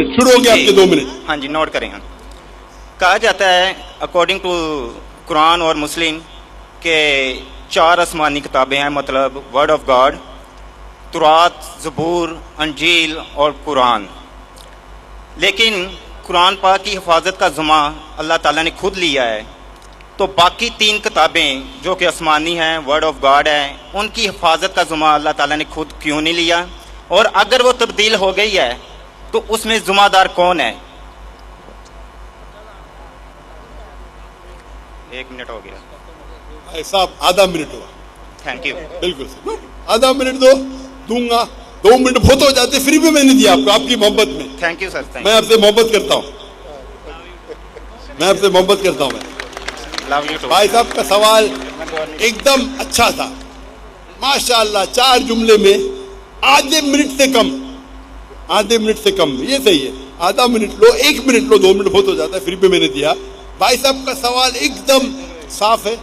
शुरू हो गए आपके 2 मिनट। हाँ जी, नोट करें। कहा जाता है अकॉर्डिंग टू कुरान और मुस्लिम के 4 आसमानी किताबें हैं, मतलब वर्ड ऑफ गॉड, तुरात, ज़बूर, अंजील और कुरान। लेकिन कुरान पाक की हिफाजत का ज़िम्मा अल्लाह ताला ने खुद लिया है, तो बाकी 3 किताबें जो कि आसमानी हैं, वर्ड ऑफ गॉड है, उनकी हिफाजत का ज़िम्मा अल्लाह ताला ने खुद क्यों नहीं लिया? और अगर वो तब्दील हो गई है तो उसमें ज़िम्मेदार कौन है? 1 मिनट हो गया भाई साहब, आधा मिनट हुआ। Thank you. बिल्कुल सर, आधा मिनट दूंगा। 2 मिनट बहुत हो जाते, फ्री में मैंने दिया आपको, आपकी मोहब्बत में। Thank you sir. मैं आपसे मोहब्बत करता हूँ, मैं आपसे मोहब्बत करता हूँ। Love you too. भाई साहब का सवाल एकदम अच्छा था, माशाअल्लाह। 4 जुमले में आधे मिनट से कम, आधे मिनट से कम, ये सही है। आधा minute low, 1 minute low, 2 minute बहुत हो जाता है, फ्री पे मैंने दिया। भाई साहब का सवाल एकदम साफ है,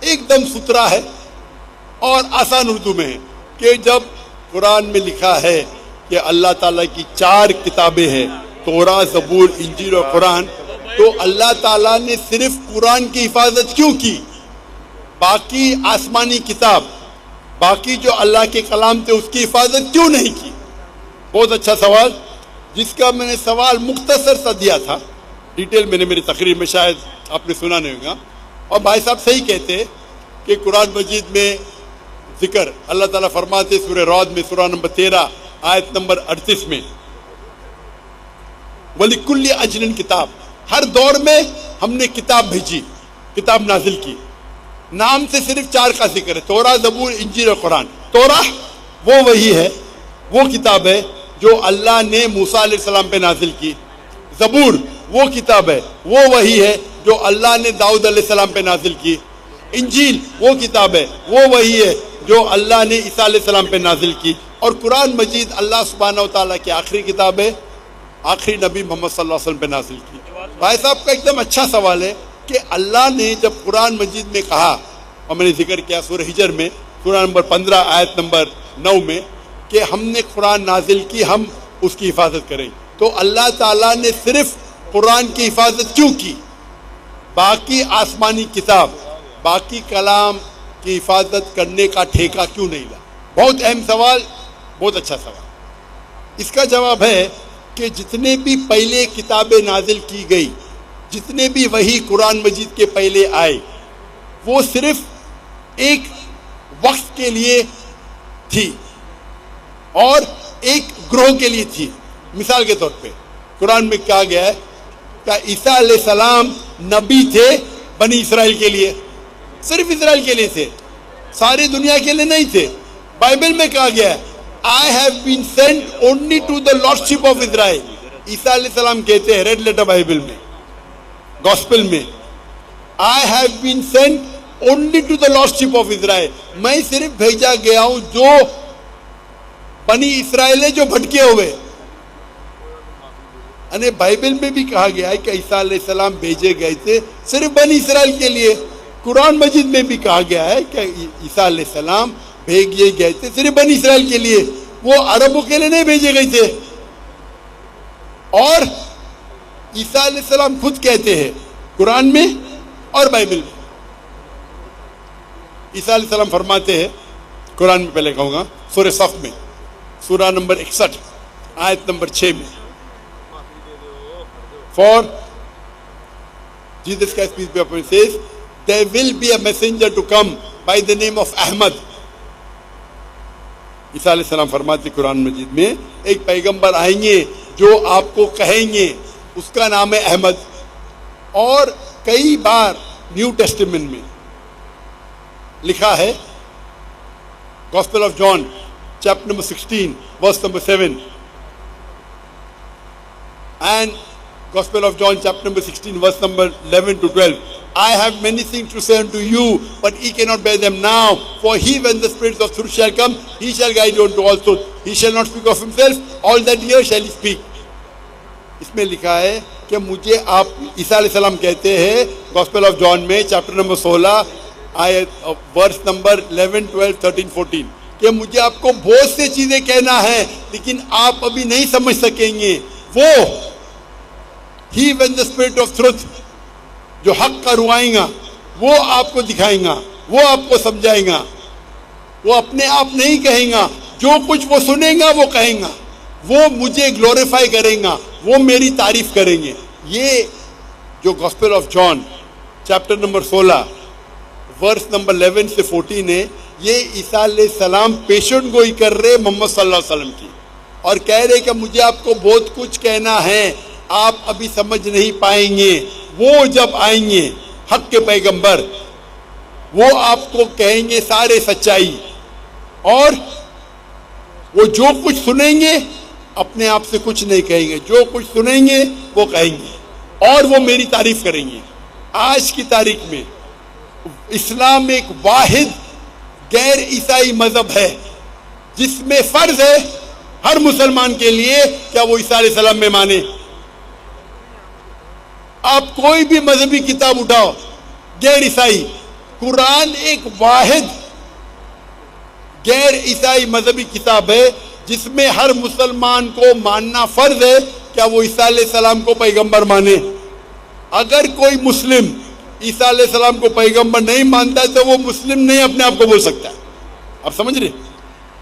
एकदम सुथरा है और आसान उर्दू में है कि जब कुरान में लिखा है कि अल्लाह ताला की 4 किताबें हैं, तौरात, ज़बूर, इंजील और कुरान, तो अल्लाह ताला ने सिर्फ कुरान की हिफाजत क्यों की? बाकी आसमानी किताब, बाकी जो अल्लाह के कलाम थे, उसकी हिफाजत क्यों नहीं की? बहुत अच्छा सवाल, जिसका मैंने सवाल मुख्तसर सा दिया था, डिटेल मैंने मेरी तकरीर में शायद आपने सुना नहीं होगा। और भाई साहब सही कहते हैं कि कुरान मजीद में जिक्र अल्लाह ताला फरमाते सूरह रौद में, सूरह नंबर 13 आयत नंबर 38 में, वलिकुल्ली अजलन किताब, हर दौर में हमने किताब भेजी, किताब नाजिल की। नाम से सिर्फ 4 का जिक्र है, तौरा, ज़बूर, इंजील और कुरान। तौरा वो वही है, वो किताब है जो अल्लाह ने मूसा अलैहिस्सलाम पे नाजिल की। ज़बूर वो किताब है, वो वही है जो अल्लाह ने दाऊद अलैहिस्सलाम पे नाजिल की। इंजील वो किताब है, वो वही है जो अल्लाह ने ईसा अलैहिस्सलाम पे नाजिल की। और कुरान मजीद अल्लाह सुब्हानहू व तआला की आखिरी किताब है, आखिरी नबी मोहम्मद सल्लल्लाहु अलैहि वसल्लम पे नाजिल की। भाई साहब का एकदम अच्छा सवाल है कि अल्लाह ने जब कुरान मजीद में कहा, और मैंने जिक्र किया सूरह हिजर में, सूरह नंबर 15 आयत नंबर 9 में, कि हमने कुरान नाजिल की, हम उसकी हिफाजत करें, तो अल्लाह ताला ने सिर्फ कुरान की हिफाजत क्यों की? बाकी आसमानी किताब, बाकी कलाम की हिफाजत करने का ठेका क्यों नहीं लिया? बहुत अहम सवाल, बहुत अच्छा सवाल। इसका जवाब है कि जितने भी पहले किताबें नाजिल की गई, जितने भी वही कुरान मजीद के पहले आए, वो सिर्फ एक वक्त के लिए थी और एक ग्रोह के लिए थी। मिसाल के तौर पे कुरान में कहा गया है कि ईसा अलैहिस्सलाम नबी थे बनी इसराइल के लिए, सिर्फ इसराइल के लिए थे, सारी दुनिया के लिए नहीं थे। बाइबल में कहा गया है I have been sent only to the lordship of Israel. ईसा अलैहिस्सलाम कहते हैं रेड लेटर बाइबल में, गॉस्पेल में, I have been sent only to the lordship of Israel. मैं सिर्फ भेजा गया हूं जो बनी इसराइल है, जो भटके हुए। अने बाइबल में भी कहा गया है कि ईसा अलैहिस्सलाम भेजे गए थे सिर्फ बनी इसराइल के लिए। कुरान मजीद में भी कहा गया है कि ईसा अलैहिस्सलाम भेजे गए थे सिर्फ बनी इसराइल के लिए, वो अरबों के लिए नहीं भेजे गए थे। और ईसा अलैहिस्सलाम खुद कहते हैं कुरान में और बाइबल में, ईसा अलैहिस्सलाम फरमाते हैं कुरान में, पहले कहूंगा सूरह सफ में, सूरह नंबर 61 आयत नंबर 6 में, for Jesus Christ peace be upon him says there will be a messenger to come by the name of Ahmad। ईसा अलैहिस्सलाम फरमाते कुरान मजीद में एक पैगंबर आएंगे जो आपको कहेंगे, उसका नाम है अहमद। और कई बार न्यू टेस्टामेंट में लिखा है, gospel of John chapter number 16 verse number 7 and Gospel of John chapter number 16 verse number 11 to 12, I have many things to say unto you, but ye cannot bear them now. For he, when the Spirit of truth shall come, he shall guide you unto all truth. He shall not speak of himself, all that he hears shall he speak। इसमें लिखा है कि मुझे आप, ईसा अलैहिस्सलाम कहते हैं gospel of John में चैप्टर नंबर 16 आयत वर्स नंबर 11, 12, 13, 14, कि मुझे आपको बहुत सी चीजें कहना है लेकिन आप अभी नहीं समझ सकेंगे। وہ ہی when the spirit of truth جو حق کا روائیں گا وہ آپ کو دکھائیں گا, وہ آپ کو سمجھائیں گا. وہ اپنے آپ نہیں کہیں گا, جو کچھ وہ سنیں گا وہ کہیں گا, وہ مجھے گلوریفائی کریں گا, وہ میری تعریف کریں گے. یہ جو gospel of John chapter number 16 verse number 11 سے 14 ہے, یہ عیسیٰ علیہ السلام پیشن گوئی کر رہے محمد صلی اللہ علیہ وسلم کی, اور کہہ رہے کہ مجھے آپ کو بہت کچھ کہنا ہے, آپ ابھی سمجھ نہیں پائیں گے. وہ جب آئیں گے حق کے پیغمبر, وہ آپ کو کہیں گے سارے سچائی, اور وہ جو کچھ سنیں گے اپنے آپ سے کچھ نہیں کہیں گے, جو کچھ سنیں گے وہ کہیں گے, اور وہ میری تعریف کریں گے. آج کی تاریخ میں اسلام ایک واحد غیر عیسائی مذہب ہے جس میں فرض ہے ہر مسلمان کے لیے کیا وہ عیسیٰ علیہ السلام میں مانے. آپ کوئی بھی مذہبی کتاب اٹھاؤ غیر عیسائی, قرآن ایک واحد غیر عیسائی مذہبی کتاب ہے جس میں ہر مسلمان کو ماننا فرض ہے کیا وہ عیسیٰ علیہ السلام کو پیغمبر مانے. اگر کوئی مسلم عیسیٰ علیہ السلام کو پیغمبر نہیں مانتا تو وہ مسلم نہیں اپنے آپ کو بول سکتا. آپ سمجھ رہے؟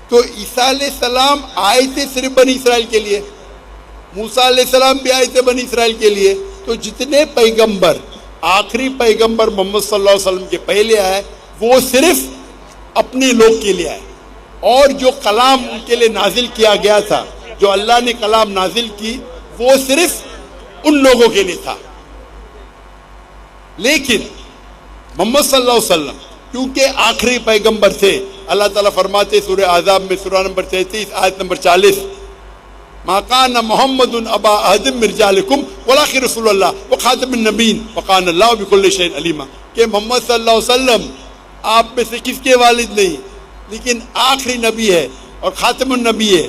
تو عیسیٰ علیہ السلام آئے تھے صرف بنی اسرائیل کے لیے, موسیٰ علیہ السلام بھی آئے تھے بنی اسرائیل کے لیے. تو جتنے پیغمبر, آخری پیغمبر محمد صلی اللہ علیہ وسلم کے پہلے آئے وہ صرف اپنے لوگ کے لیے آئے, اور جو کلام ان کے لیے نازل کیا گیا تھا, جو اللہ نے کلام نازل کی وہ صرف ان لوگوں کے لیے تھا. لیکن محمد صلی اللہ علیہ وسلم کیونکہ آخری پیغمبر تھے, اللہ تعالیٰ فرماتے سورہ احزاب میں سورہ نمبر 33 آیت نمبر 40, ما کان محمد ابا احد من رجالکم ولکن رسول اللہ وخاتم النبیین وکان اللہ بکل شیء علیما, کہ محمد صلی اللہ علیہ وسلم آپ میں سے کس کے والد نہیں لیکن آخری نبی ہے اور خاتم النبی ہے,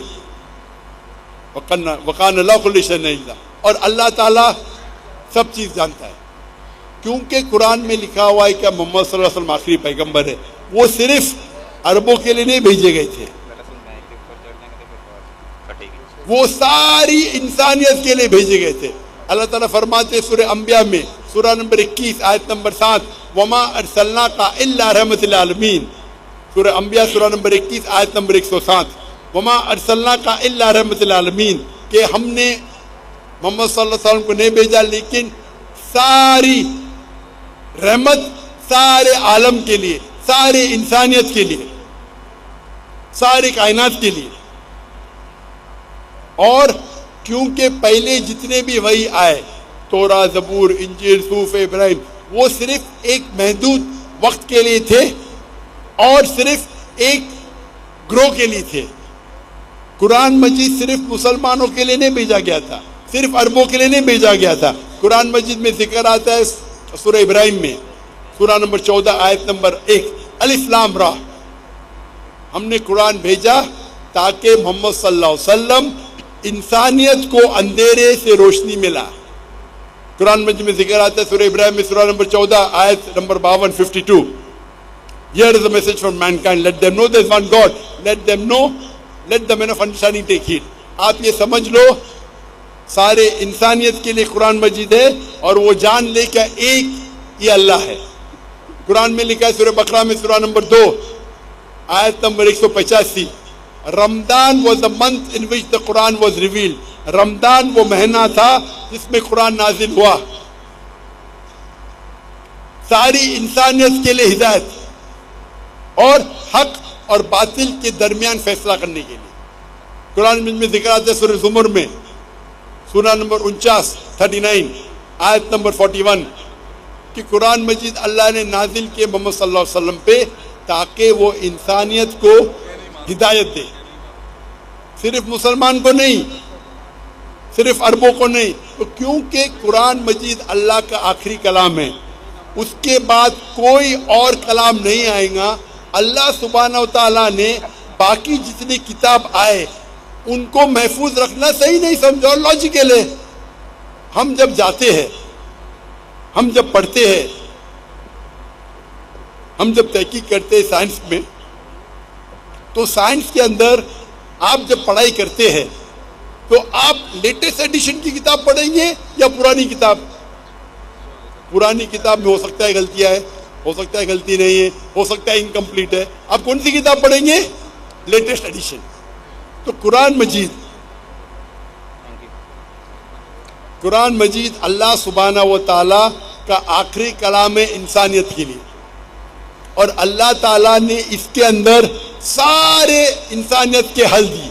وکان اللہ بکل شیء علیما, اور اللہ تعالیٰ سب چیز جانتا ہے. کیونکہ قرآن میں لکھا ہوا ہے کہ محمد صلی اللہ علیہ وسلم آخری پیغمبر ہے, وہ صرف عربوں کے لیے نہیں بھیجے گئے تھے, وہ ساری انسانیت کے لیے بھیجے گئے تھے. اللہ تعالیٰ فرماتے سورہ انبیاء میں سورہ نمبر 21 آیت نمبر 7, وما ارسلناک الا رحمۃ للعالمین. سورہ انبیاء سورہ نمبر 21 آیت نمبر 107, وما ارسلناک الا رحمۃ للعالمین, کہ ہم نے محمد صلی اللہ علیہ وسلم کو نہیں بھیجا لیکن ساری رحمت سارے عالم کے لیے, سارے انسانیت کے لیے, ساری کائنات کے لیے. اور کیونکہ پہلے جتنے بھی وحی آئے, توراہ, زبور, انجیل, صحف ابراہیم, وہ صرف ایک محدود وقت کے لیے تھے اور صرف ایک گروہ کے لیے تھے. قرآن مجید صرف مسلمانوں کے لیے نہیں بھیجا گیا تھا, صرف عربوں کے لیے نہیں بھیجا گیا تھا. قرآن مجید میں ذکر آتا ہے سورہ ابراہیم میں سورہ نمبر 14 آیت نمبر 1, الف لام را, ہم نے قرآن بھیجا تاکہ محمد صلی اللہ علیہ وسلم انسانیت کو اندھیرے سے روشنی میں لا. قرآن مجید میں ذکر آتا ہے سورہ ابراہیم میں سورہ نمبر 14 آیت number 52 52, here is a message from mankind, let them know there is one God, let the men of understanding take heed. آپ یہ سمجھ لو سارے انسانیت کے لیے قرآن مجید ہے, اور وہ جان لے کہ ایک یہ اللہ ہے. قرآن میں لکھا ہے سورہ بقرہ میں سورہ نمبر 2 آیت number 185, Ramzan was the month in which the Quran was revealed. رمضان وہ مہینہ تھا جس میں قرآن نازل ہوا, ساری انسانیت کے لیے ہدایت اور حق اور باطل کے درمیان فیصلہ کرنے کے لیے. قرآن میں ذکر آتا ہے سورہ زمر میں سورہ نمبر 39 آیت نمبر 41 کہ قرآن مجید اللہ نے نازل کیے محمد صلی اللہ علیہ وسلم پہ تاکہ وہ انسانیت کو ہدایت دے, صرف مسلمان کو نہیں, صرف عربوں کو نہیں. تو کیونکہ قرآن مجید اللہ کا آخری کلام ہے, اس کے بعد کوئی اور کلام نہیں آئے گا. اللہ سبحانہ و تعالیٰ نے باقی جتنی کتاب آئے ان کو محفوظ رکھنا صحیح نہیں سمجھا, اور لاجیکل ہے. ہم جب جاتے ہیں, ہم جب پڑھتے ہیں, ہم جب تحقیق کرتے ہیں سائنس میں, تو سائنس کے اندر آپ جب پڑھائی کرتے ہیں تو آپ لیٹسٹ ایڈیشن کی کتاب پڑھیں گے یا پرانی کتاب؟ پرانی کتاب میں ہو سکتا ہے غلطیاں ہے، ہو سکتا ہے غلطی نہیں ہے، ہو سکتا ہے انکمپلیٹ ہے. آپ کون سی کتاب پڑھیں گے؟ Latest edition. تو قرآن مجید اللہ سبحانہ و تعالی کا آخری کلام ہے انسانیت کے لیے، اور اللہ تعالیٰ نے اس کے اندر سارے انسانیت کے حل دیے.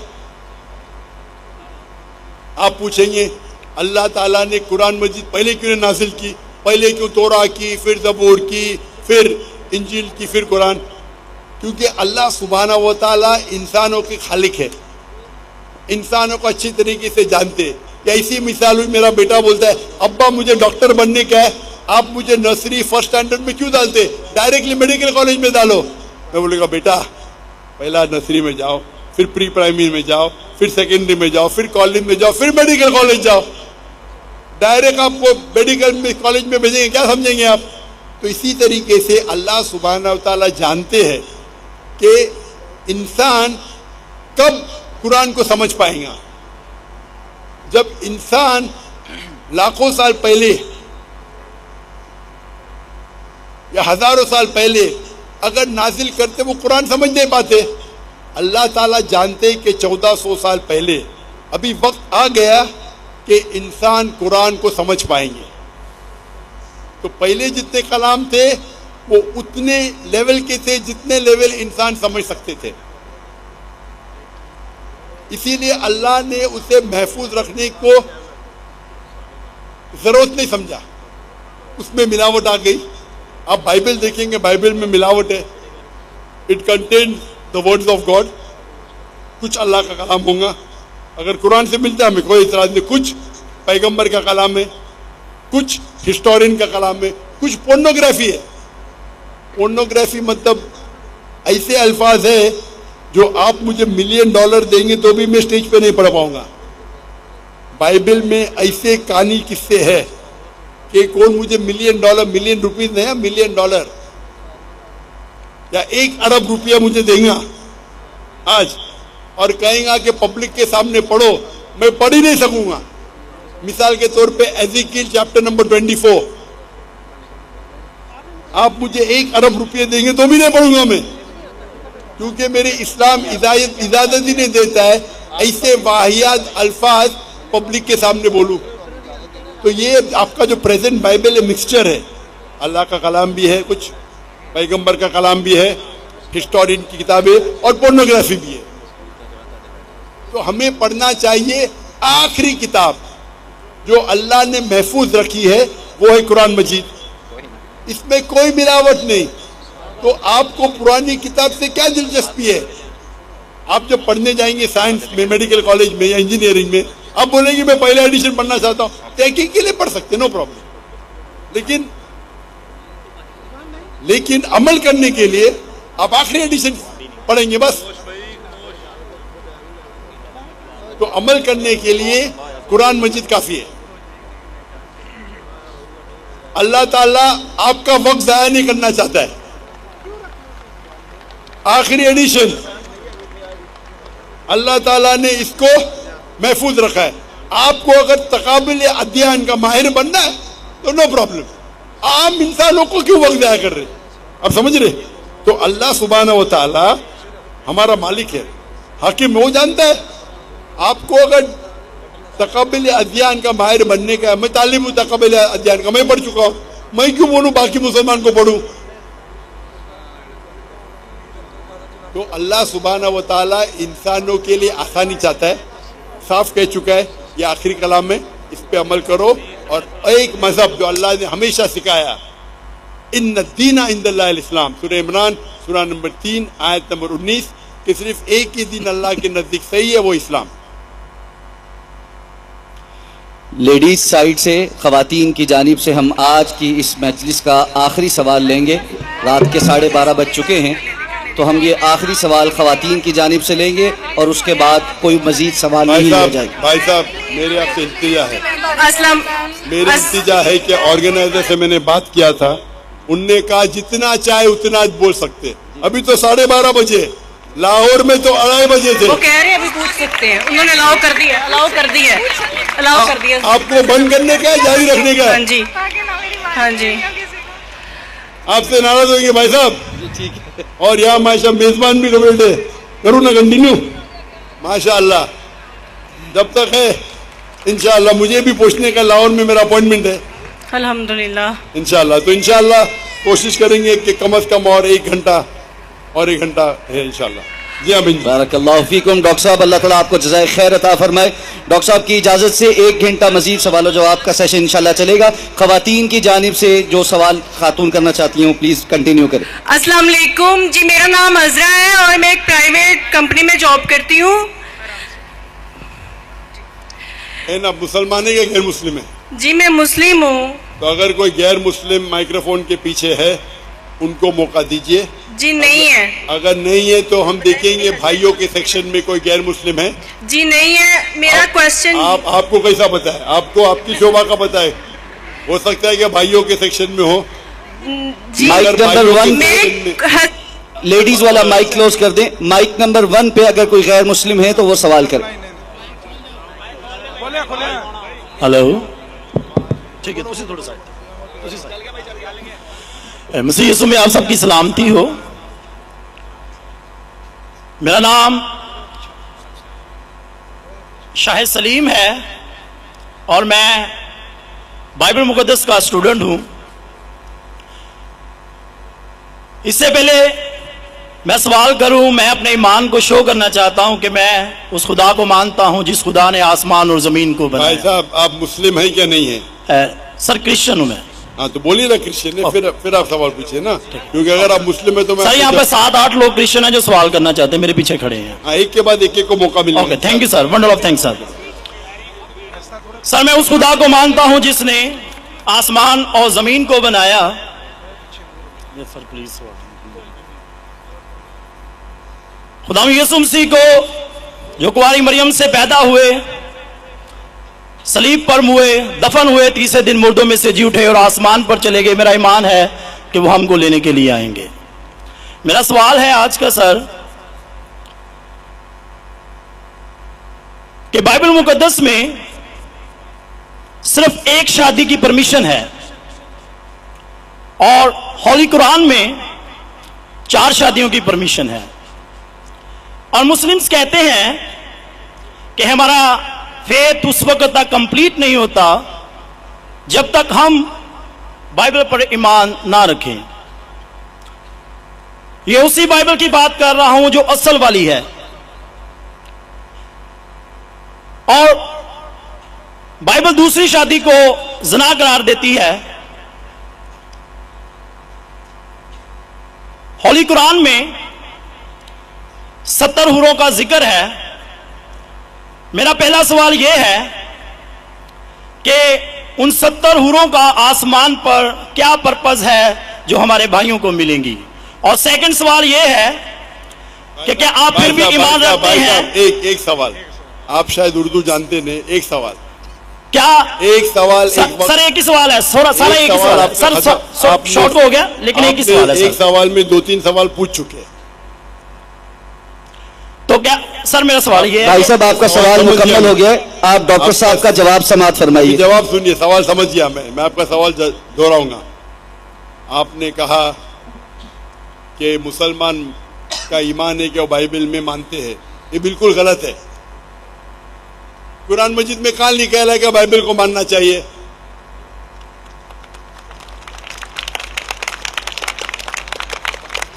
آپ پوچھیں گے اللہ تعالیٰ نے قرآن مجید پہلے کیوں نہیں نازل کی؟ پہلے کیوں تورا کی، پھر زبور کی، پھر انجیل کی، پھر قرآن؟ کیونکہ اللہ سبحانہ و تعالیٰ انسانوں کے خالق ہے، انسانوں کو اچھی طریقے سے جانتے. یا اسی مثال ہوئی، میرا بیٹا بولتا ہے ابا مجھے ڈاکٹر بننے کا ہے، آپ مجھے نرسری فرسٹ اسٹینڈرڈ میں کیوں ڈالتے؟ ڈائریکٹلی میڈیکل کالج میں ڈالو. میں بولے گا بیٹا پہلا نرسری میں جاؤ، پھر پری پرائمری میں جاؤ، پھر سیکنڈری میں جاؤ، پھر کالج میں جاؤ، پھر میڈیکل کالج جاؤ. ڈائریکٹ آپ کو میڈیکل کالج میں بھیجیں گے، کیا سمجھیں گے آپ؟ تو اسی طریقے سے اللہ سبحانہ و تعالیٰ جانتے ہیں کہ انسان کب قرآن کو سمجھ پائے گا. جب انسان لاکھوں سال پہلے یا ہزاروں سال پہلے اگر نازل کرتے وہ قرآن سمجھ نہیں پاتے. اللہ تعالیٰ جانتے کہ 1400 سال پہلے ابھی وقت آ گیا کہ انسان قرآن کو سمجھ پائیں گے. تو پہلے جتنے کلام تھے وہ اتنے لیول کے تھے جتنے لیول انسان سمجھ سکتے تھے. اسی لیے اللہ نے اسے محفوظ رکھنے کو ضرورت نہیں سمجھا. اس میں ملاوٹ آ گئی. آپ بائبل دیکھیں گے، بائبل میں ملاوٹ ہے. It contains the words of God. کچھ اللہ کا کلام ہوگا، اگر قرآن سے ملتا ہے ہمیں کوئی اعتراض نہیں. کچھ پیغمبر کا کلام ہے، کچھ ہسٹورین کا کلام ہے، کچھ پورنوگرافی ہے. پورنوگرافی مطلب ایسے الفاظ ہے جو آپ مجھے $1 ملین دیں گے تو بھی میں اسٹیج پہ نہیں پڑھ پاؤں گا. بائبل میں ایسے کہانی قصے ہے کہ کون مجھے $1 ملین روپیز نہیں، $1 ملین یا 1 ارب روپیہ مجھے دیں گا آج، اور کہیں گا کہ پبلک کے سامنے پڑھو، میں پڑھ ہی نہیں سکوں گا. مثال کے طور پہ ایزیکیل چیپٹر نمبر 24، آپ مجھے 1 ارب روپیہ دیں گے تو بھی نہیں پڑھوں گا میں، کیونکہ میرے اسلام اجازت ہی نہیں دیتا ہے ایسے واہیات الفاظ پبلک کے سامنے بولوں. تو یہ آپ کا جو پریزنٹ بائبل ہے مکسچر ہے، اللہ کا کلام بھی ہے، کچھ پیغمبر کا کلام بھی ہے، ہسٹورین کی کتابیں اور پورنوگرافی بھی ہے. تو ہمیں پڑھنا چاہیے آخری کتاب جو اللہ نے محفوظ رکھی ہے، وہ ہے قرآن مجید. اس میں کوئی ملاوٹ نہیں. تو آپ کو پرانی کتاب سے کیا دلچسپی ہے؟ آپ جب پڑھنے جائیں گے سائنس میں، میڈیکل کالج میں یا انجینئرنگ میں، آپ بولیں گے میں پہلا ایڈیشن پڑھنا چاہتا ہوں، تحقیق کے لیے پڑھ سکتے، نو پرابلم. لیکن عمل کرنے کے لیے آپ آخری ایڈیشن پڑھیں گے بس. تو عمل کرنے کے لیے قرآن مجید کافی ہے. اللہ تعالیٰ آپ کا وقت ضائع نہیں کرنا چاہتا ہے. آخری ایڈیشن اللہ تعالیٰ نے اس کو محفوظ رکھا ہے. آپ کو اگر تقابل ادھیان کا ماہر بننا ہے تو نو پرابلم. عام انسانوں کو کیوں وقت ضائع کر رہے؟ آپ سمجھ رہے؟ تو اللہ سبحانہ و تعالیٰ ہمارا مالک ہے، حاکم. وہ جانتا ہے آپ کو اگر تقابل ادھیان کا ماہر بننے کا ہے. میں طالب ہوں تقابل ادھیان کا، میں پڑھ چکا ہوں، میں کیوں بولوں باقی مسلمان کو پڑھوں؟ تو اللہ سبحانہ و تعالیٰ انسانوں کے لیے آسانی چاہتا ہے. صاف کہہ چکا ہے یہ آخری کلام میں، اس پہ عمل کرو. اور ایک مذہب جو اللہ نے ہمیشہ سکھایا، ان الدین عند اللہ الاسلام، سورہ عمران سورہ نمبر 3 آیت نمبر 19، کہ صرف ایک ہی دین اللہ کے نزدیک صحیح ہے، وہ اسلام. لیڈیز سائیڈ سے، خواتین کی جانب سے ہم آج کی اس مجلس کا آخری سوال لیں گے. رات کے 12:30 بج چکے ہیں، تو ہم یہ آخری سوال خواتین کی جانب سے لیں گے اور اس کے بعد کوئی مزید سوال نہیں ہو جائے گا. بھائی صاحب میرے آپ سے التجا ہے کہ آرگنائزر سے میں نے بات کیا تھا، ان نے کہا جتنا چاہے اتنا بول سکتے. ابھی تو 12:30 بجے، लाहौर में तो 2:30 बजे थे। वो कह रहे हैं अभी पूछ सकते हैं, उन्होंने अलाउ कर दिया, अलाउ कर दिया। आपको बंद करने का है, जारी रखने का हाँ है? जी, हाँ जी। आपसे नाराज होंगे भाई साहब। ठीक है। और यहाँ माशा मेजबान भी बैठे, करूँ ना कंटिन्यू? माशाअल्लाह, जब तक है इंशाअल्लाह। मुझे भी पूछने का लाहौर में मेरा अपॉइंटमेंट है अल्हम्दुलिल्लाह। इंशाअल्लाह। तो इंशाअल्लाह कोशिश करेंगे कि कम से कम और 1 घंटा है इंशाअल्लाह। जी हाँ बहन जी। बारकल्लाहु फीकुम। डॉक्टर साहब अल्लाह ताला आपको जज़ाए खैर अता फरमाए। डॉक्टर साहब की इजाज़त से 1 घंटा मजीद सवाल जवाब का सेशन इंशाल्लाह चलेगा। ख़वातीन की जानिब से जो सवाल खातून करना चाहती हैं वो प्लीज़ कंटिन्यू करें। अस्सलाम वालेकुम जी, मेरा नाम अज़रा है और मैं एक प्राइवेट कंपनी में जॉब करती हूँ। है ना, मुसलमान है या गैर मुस्लिम है? जी मैं मुस्लिम हूँ। तो अगर कोई गैर मुस्लिम माइक्रोफोन के पीछे है उनको मौका दीजिए। जी नहीं है। अगर नहीं है तो हम देखेंगे भाइयों के सेक्शन में कोई गैर मुस्लिम है। जी नहीं है। मेरा क्वेश्चन आपको कैसा पता है? आपको आपकी शोभा का पता है? हो सकता है कि भाइयों के सेक्शन में हो। जी माइक अगर नंबर भाइयों के 1 सेक्शन में- लेडीज वाला माइक क्लोज कर दें। माइक नंबर 1 पे अगर कोई गैर मुस्लिम है तो वो सवाल करें। हेलो, ठीक है, थोड़ा सा मसीह यीशु में आप सबकी सलामती हो। मेरा नाम शाहिद सलीम है और मैं बाइबल मुकद्दस का स्टूडेंट हूं। इससे पहले मैं सवाल करूं, मैं अपने ईमान को शो करना चाहता हूं कि मैं उस खुदा को मानता हूं जिस खुदा ने आसमान और जमीन को भाई बनाया। साहब, आप मुस्लिम हैं क्या? नहीं है? सर क्रिश्चियन हूं मैं। हाँ तो बोलिए ना क्रिश्चियन है, फिर आप सवाल पूछिए ना, क्योंकि अगर आप मुस्लिम है तो मैं सर यहाँ पे 7-8 लोग क्रिश्चियन हैं जो सवाल करना चाहते हैं, मेरे पीछे खड़े हैं। हाँ, एक के बाद एक को मौका मिलेगा। Okay, thank you sir, wonder of thanks sir. Sir मैं उस खुदा को मानता हूं जिसने आसमान और जमीन को बनाया। Sir please. खुदा यीशु मसीह को जो कुंवारी मरियम से पैदा हुए, सलीब पर मुए, दफन हुए, तीसरे दिन मुर्दों में से जी उठे और आसमान पर चले गए। मेरा ईमान है कि वो हमको लेने के लिए आएंगे। मेरा सवाल है आज का सर कि बाइबल मुकद्दस में सिर्फ एक शादी की परमिशन है और होली कुरान में 4 शादियों की परमिशन है। और मुस्लिम्स कहते हैं कि हमारा फेथ उस वक्त तक कंप्लीट नहीं होता जब तक हम बाइबल पर ईमान ना रखें। ये उसी बाइबल की बात कर रहा हूं जो असल वाली है। और बाइबल दूसरी शादी को ज़िना करार देती है। होली कुरान में 70 हुरों का जिक्र है। मेरा पहला सवाल यह है कि उन 70 हुरों का आसमान पर क्या पर्पस है जो हमारे भाइयों को मिलेंगी। और सेकंड सवाल यह है कि क्या आप फिर भी ईमान रखते हैं? एक सवाल, आप शायद उर्दू जानते नहीं। एक सवाल, क्या एक सवाल सर एक ही सवाल है। सारा एक ही सवाल सर, शॉर्ट हो गया लेकिन एक ही सवाल है। एक सवाल में 2-3 सवाल पूछ चुके हैं। तो क्या सर मेरा सवाल ये है, भाई साहब आपका सवाल मुकम्मल हो गया है। आप डॉक्टर साहब का जवाब समाप्त फरमाइए। जवाब सुनिए, सवाल समझ गया मैं आपका सवाल दोहराऊंगा। आपने कहा कि मुसलमान का ईमान है कि वो बाइबल में मानते हैं। ये बिल्कुल गलत है। कुरान मजीद में कहाँ लिखा है कि बाइबल को मानना चाहिए?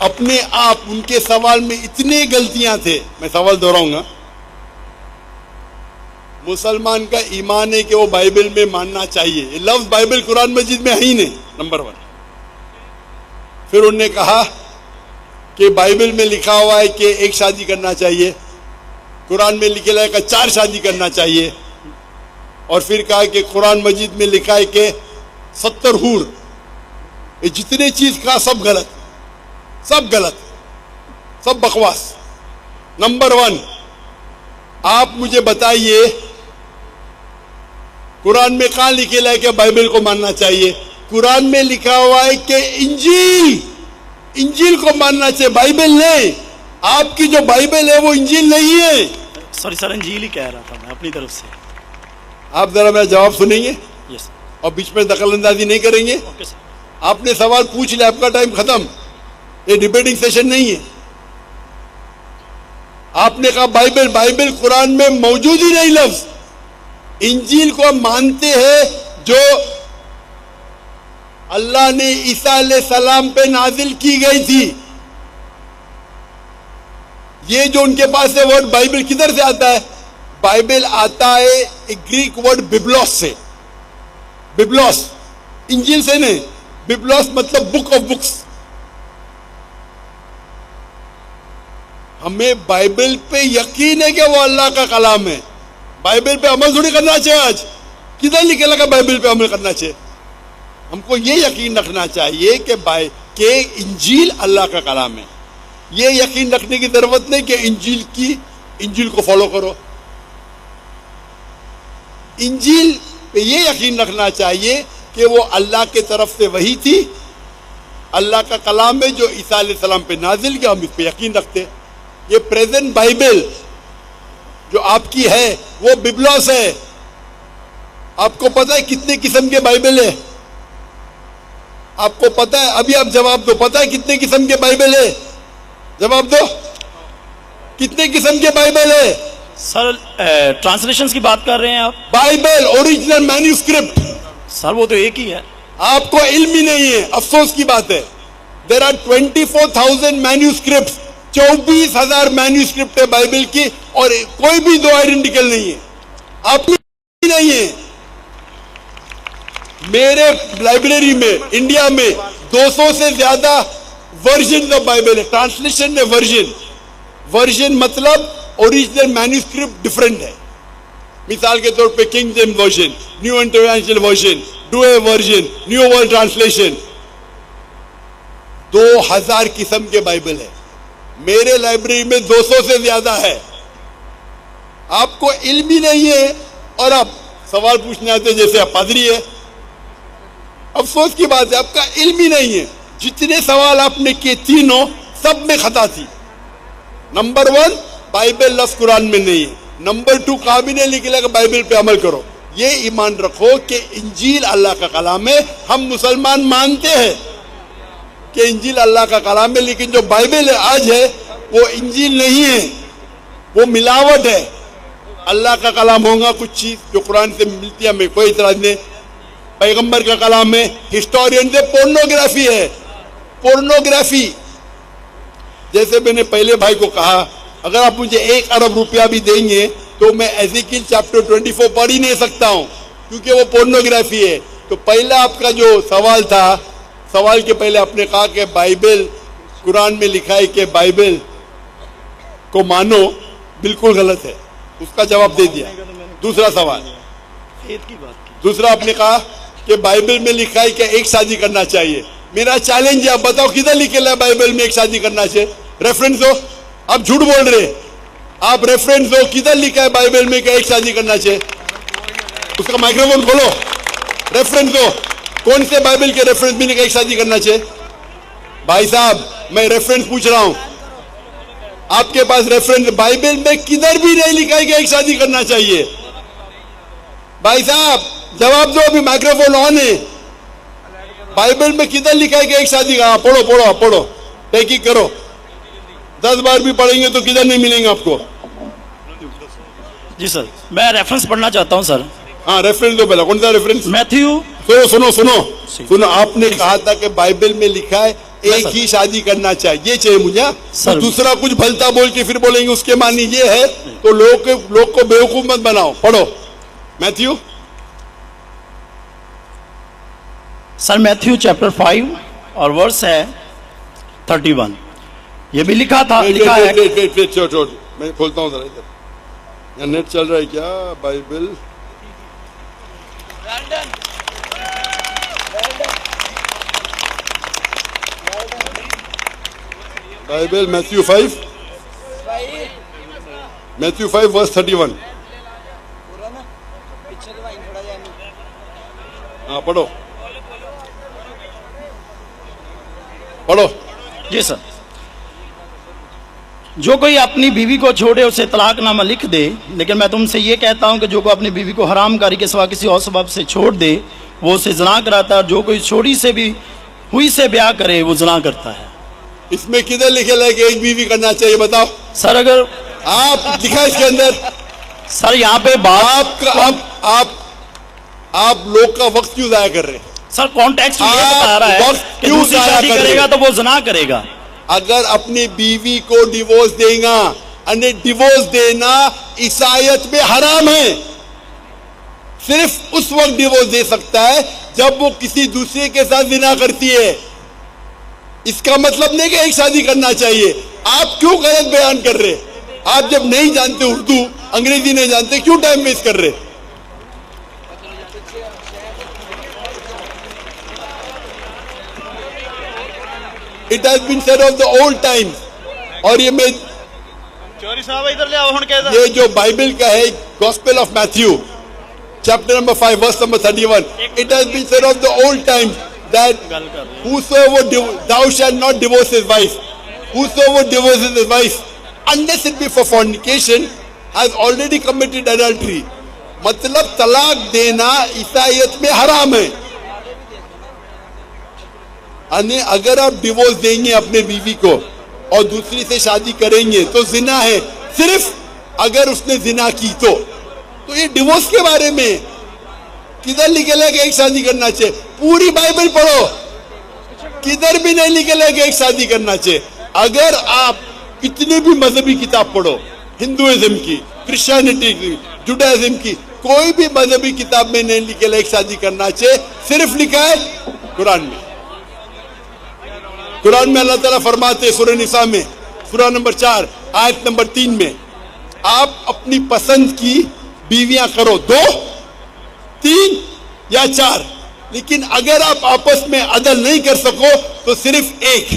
अपने आप उनके सवाल में इतने गलतियां थे। मैं सवाल दोहराऊंगा। मुसलमान का ईमान है कि वो बाइबल में मानना चाहिए। ये लफ्ज बाइबल कुरान मजीद में है ही नहीं, नंबर 1। फिर उन्होंने कहा कि बाइबल में लिखा हुआ है कि एक शादी करना चाहिए, कुरान में लिखा है कि 4 शादी करना चाहिए। और फिर कहा कि कुरान मजीद में लिखा है कि 70 हूर। ये जितने चीज कहा सब गलत, सब गलत, सब बकवास। नंबर 1, आप मुझे बताइए कुरान में कहां लिखे है कि बाइबल को मानना चाहिए? कुरान में लिखा हुआ है कि इंजील को मानना चाहिए, बाइबल नहीं। آپ کی جو بائبل ہے وہ انجیل نہیں ہے. سوری سر, انجیل ہی کہہ رہا تھا میں اپنی طرف سے. آپ ذرا میرا جواب سنیں گے یس اور بیچ میں دخل اندازی نہیں کریں گے. Okay sir. آپ نے سوال پوچھ لیا, آپ کا ٹائم ختم. یہ ڈیبیٹنگ سیشن نہیں ہے. آپ نے کہا بائبل, بائبل قرآن میں موجود ہی نہیں لفظ. انجیل کو ہم مانتے ہیں جو اللہ نے عیسیٰ علیہ السلام پہ نازل کی گئی تھی. یہ جو ان کے پاس ہے ورڈ بائبل کدھر سے آتا ہے؟ بائبل آتا ہے ایک گریک ورڈ ببلوس سے. ببلوس, انجیل سے نہیں. ببلوس مطلب بک آف بکس. ہمیں بائبل پہ یقین ہے کہ وہ اللہ کا کلام ہے. بائبل پہ عمل تھوڑی کرنا چاہیے. آج کدھر لکھے لگا بائبل پہ عمل کرنا چاہیے؟ ہم کو یہ یقین رکھنا چاہیے کہ انجیل اللہ کا کلام ہے. یہ یقین رکھنے کی ضرورت نہیں کہ انجیل کو فالو کرو. انجیل پہ یہ یقین رکھنا چاہیے کہ وہ اللہ کے طرف سے وحی تھی, اللہ کا کلام ہے جو عیسیٰ علیہ السلام پہ نازل کیا. ہم اس پہ یقین رکھتے. یہ پریزنٹ بائبل جو آپ کی ہے وہ ببلوس ہے. آپ کو پتا ہے کتنے قسم کے بائبل ہے؟ آپ کو پتا ہے؟ ابھی آپ جواب دو. پتا ہے کتنے قسم کے بائبل ہے؟ جواب دو. کتنے قسم کے بائبل ہے؟ سر ٹرانسلیشنز کی بات کر رہے ہیں آپ؟ Bible original manuscript. سر وہ تو ایک ہی ہے. آپ کو علم ہی نہیں ہے, افسوس کی بات ہے. There are 24,000 manuscript. 24,000 مینوسکرپٹ ہے بائبل کی, اور کوئی بھی دو آئیڈینٹیکل نہیں ہے. آپ کو نہیں ہے. میرے لائبریری میں انڈیا میں 200 سے زیادہ ورژن آف بائبل ہے. ٹرانسلیشن ہے ورژن. ورژن مطلب اوریجنل مینوسکرپٹ ڈفرنٹ ہے. مثال کے طور پہ King James version, New International version, Douay version, New World translation. 2000 قسم کے بائبل ہے. میرے لائبریری میں 200 سے زیادہ ہے. آپ کو علم بھی نہیں ہے اور آپ سوال پوچھنے آتے جیسے آپ پادری ہے. افسوس کی بات ہے, آپ کا علم ہی نہیں ہے. جتنے سوال آپ نے کیے تینوں سب میں خطا تھی. نمبر 1 بائبل لفظ قرآن میں نہیں ہے. نمبر 2 کہا بھی نہیں لکھا کہ بائبل پہ عمل کرو. یہ ایمان رکھو کہ انجیل اللہ کا کلام ہے. ہم مسلمان مانتے ہیں کہ انجیل اللہ کا کلام ہے, لیکن جو بائبل ہے آج ہے وہ انجیل نہیں ہے, وہ ملاوٹ ہے. اللہ کا کلام ہوگا کچھ چیز جو قرآن سے ملتی ہے, ہمیں کوئی اعتراض نہیں. پیغمبر کا کلام ہے, ہسٹورین سے پورنوگرافی ہے. پورنوگرافی, جیسے میں نے پہلے بھائی کو کہا, اگر آپ مجھے 1 ارب روپیہ بھی دیں گے تو میں ایزیکیل چیپٹر 24 پڑھ ہی نہیں سکتا ہوں, کیونکہ وہ پورنوگرافی ہے. تو پہلا آپ کا جو سوال تھا, سوال کے پہلے آپ نے کہا کہ بائبل قرآن میں لکھا ہے کہ بائبل کو مانو, بالکل غلط ہے. اس کا جواب دے دیا. دوسرا سوال, دوسرا آپ نے کہا کہ بائبل میں لکھا ہے کہ ایک شادی کرنا چاہیے. میرا چیلنج ہے, آپ بتاؤ کدھر لکھا ہے بائبل میں ایک شادی کرنا چاہیے؟ ریفرنس دو. آپ جھوٹ بول رہے, آپ ریفرنس دو کدھر لکھا ہے بائبل میں کہ ایک شادی کرنا چاہیے. اس کا مائکروفون کھولو, ریفرنس دو. کون سے بائبل کے ریفرنس میں لکھا ایک شادی کرنا چاہیے؟ بھائی صاحب میں ریفرنس پوچھ رہا ہوں, آپ کے پاس ریفرنس بائبل میں کدھر بھی نہیں لکھا ہے کہ ایک شادی کرنا چاہیے. بھائی صاحب جواب دو, ابھی مائکروفون آن ہے. بائبل میں کدھر لکھا ہے کہ ایک شادی کا؟ پڑھو پڑھو پڑھو, تحقیق کرو. 10 بار بھی پڑھیں گے تو کدھر نہیں ملیں گے آپ کو. جی سر, میں ریفرنس پڑھنا چاہتا ہوں سر. ہاں ریفرنس دو. پہلا کون سا ریفرنس؟ میتھیو. سنو سنو سنو, آپ نے کہا تھا کہ بائبل میں لکھا ہے ایک ہی شادی کرنا چاہیے, یہ چاہیے مجھے. تو دوسرا کچھ بھلتا بول کے پھر بولیں گے اس کے معنی یہ ہے, تو لوگ کو بیوقوف مت بناؤ. پڑھو میتھیو. سر میتھیو چیپٹر 5 اور ورس ہے 31. یہ بھی لکھا تھا, لکھا ہے. میں کھولتا ہوں ذرا ادھر, یہاں نیٹ چل رہا ہے کیا؟ بائبل بائبل میتھیو 5 ورس 31. ہاں پڑھو پڑھو. جی سر. जो कोई अपनी बीवी को छोड़े उसे तलाकनामा लिख दे, लेकिन मैं तुमसे ये कहता हूँ कि जो कोई अपनी बीवी को हरामकारी के सिवा किसी और सबब से छोड़ दे वो उसे ज़ना कराता है, और जो कोई छोड़ी से भी हुई से ब्याह करे वो ज़ना करता है। इसमें किधर लिखे है कि एक बीवी करना चाहिए, बताओ? सर अगर आप लिखा इसके अंदर? सर यहाँ पे बात आप लोग का वक्त क्यों जाया कर रहे हैं? सर कॉन्टेक्स्ट ये बता रहा है वक्त कि क्यों दूसरी जाया शादी कर रहे करेगा हैं? तो वो ज़ना करेगा। अगर अपनी बीवी को डिवोर्स देगा, अने डिवोर्स देना ईसाईयत में हराम है। सिर्फ उस वक्त डिवोर्स दे सकता है जब वो किसी दूसरे के साथ जिना करती है। इसका मतलब नहीं कि एक शादी करना चाहिए। आप क्यों गलत बयान कर रहे? आप जब नहीं जानते उर्दू, अंग्रेजी नहीं जानते, क्यों टाइम वेस्ट कर रहे? It has been said of the old times, और ये मैं चौधरी साहब इधर ले आओ, ये जो बाइबल का है, gospel of Matthew chapter number 5 verse number 31, it has been said of the old times that whosoever thou shalt not divorce his wife, whosoever divorces his wife unless it be for fornication has already committed adultery. मतलब तलाक देना ईसाईयत में हराम है। अगर आप divorce देंगे अपने बीवी को और दूसरी से शादी करेंगे तो जिना है, सिर्फ अगर उसने जिना की तो ये डिवोर्स के बारे में किधर लिखेला कि एक शादी करना चाहिए? पूरी बाइबल पढ़ो, किधर भी नहीं लिखेला कि एक शादी करना चाहिए। अगर आप कितने भी मजहबी किताब पढ़ो, हिंदुइज्म की, क्रिश्चियनिटी की, जुडाइज्म की, कोई भी मजहबी किताब में नहीं लिखेला एक शादी करना चाहिए। सिर्फ लिखा है कुरान में। कुरान में अल्लाह ताला फरमाते हैं सूरह निसा में, सूरह नंबर 4 आयत नंबर 3 में, आप अपनी पसंद की बीवियां करो, 2, 3 या 4, लेकिन अगर आप आपस में अदल नहीं कर सको तो सिर्फ एक।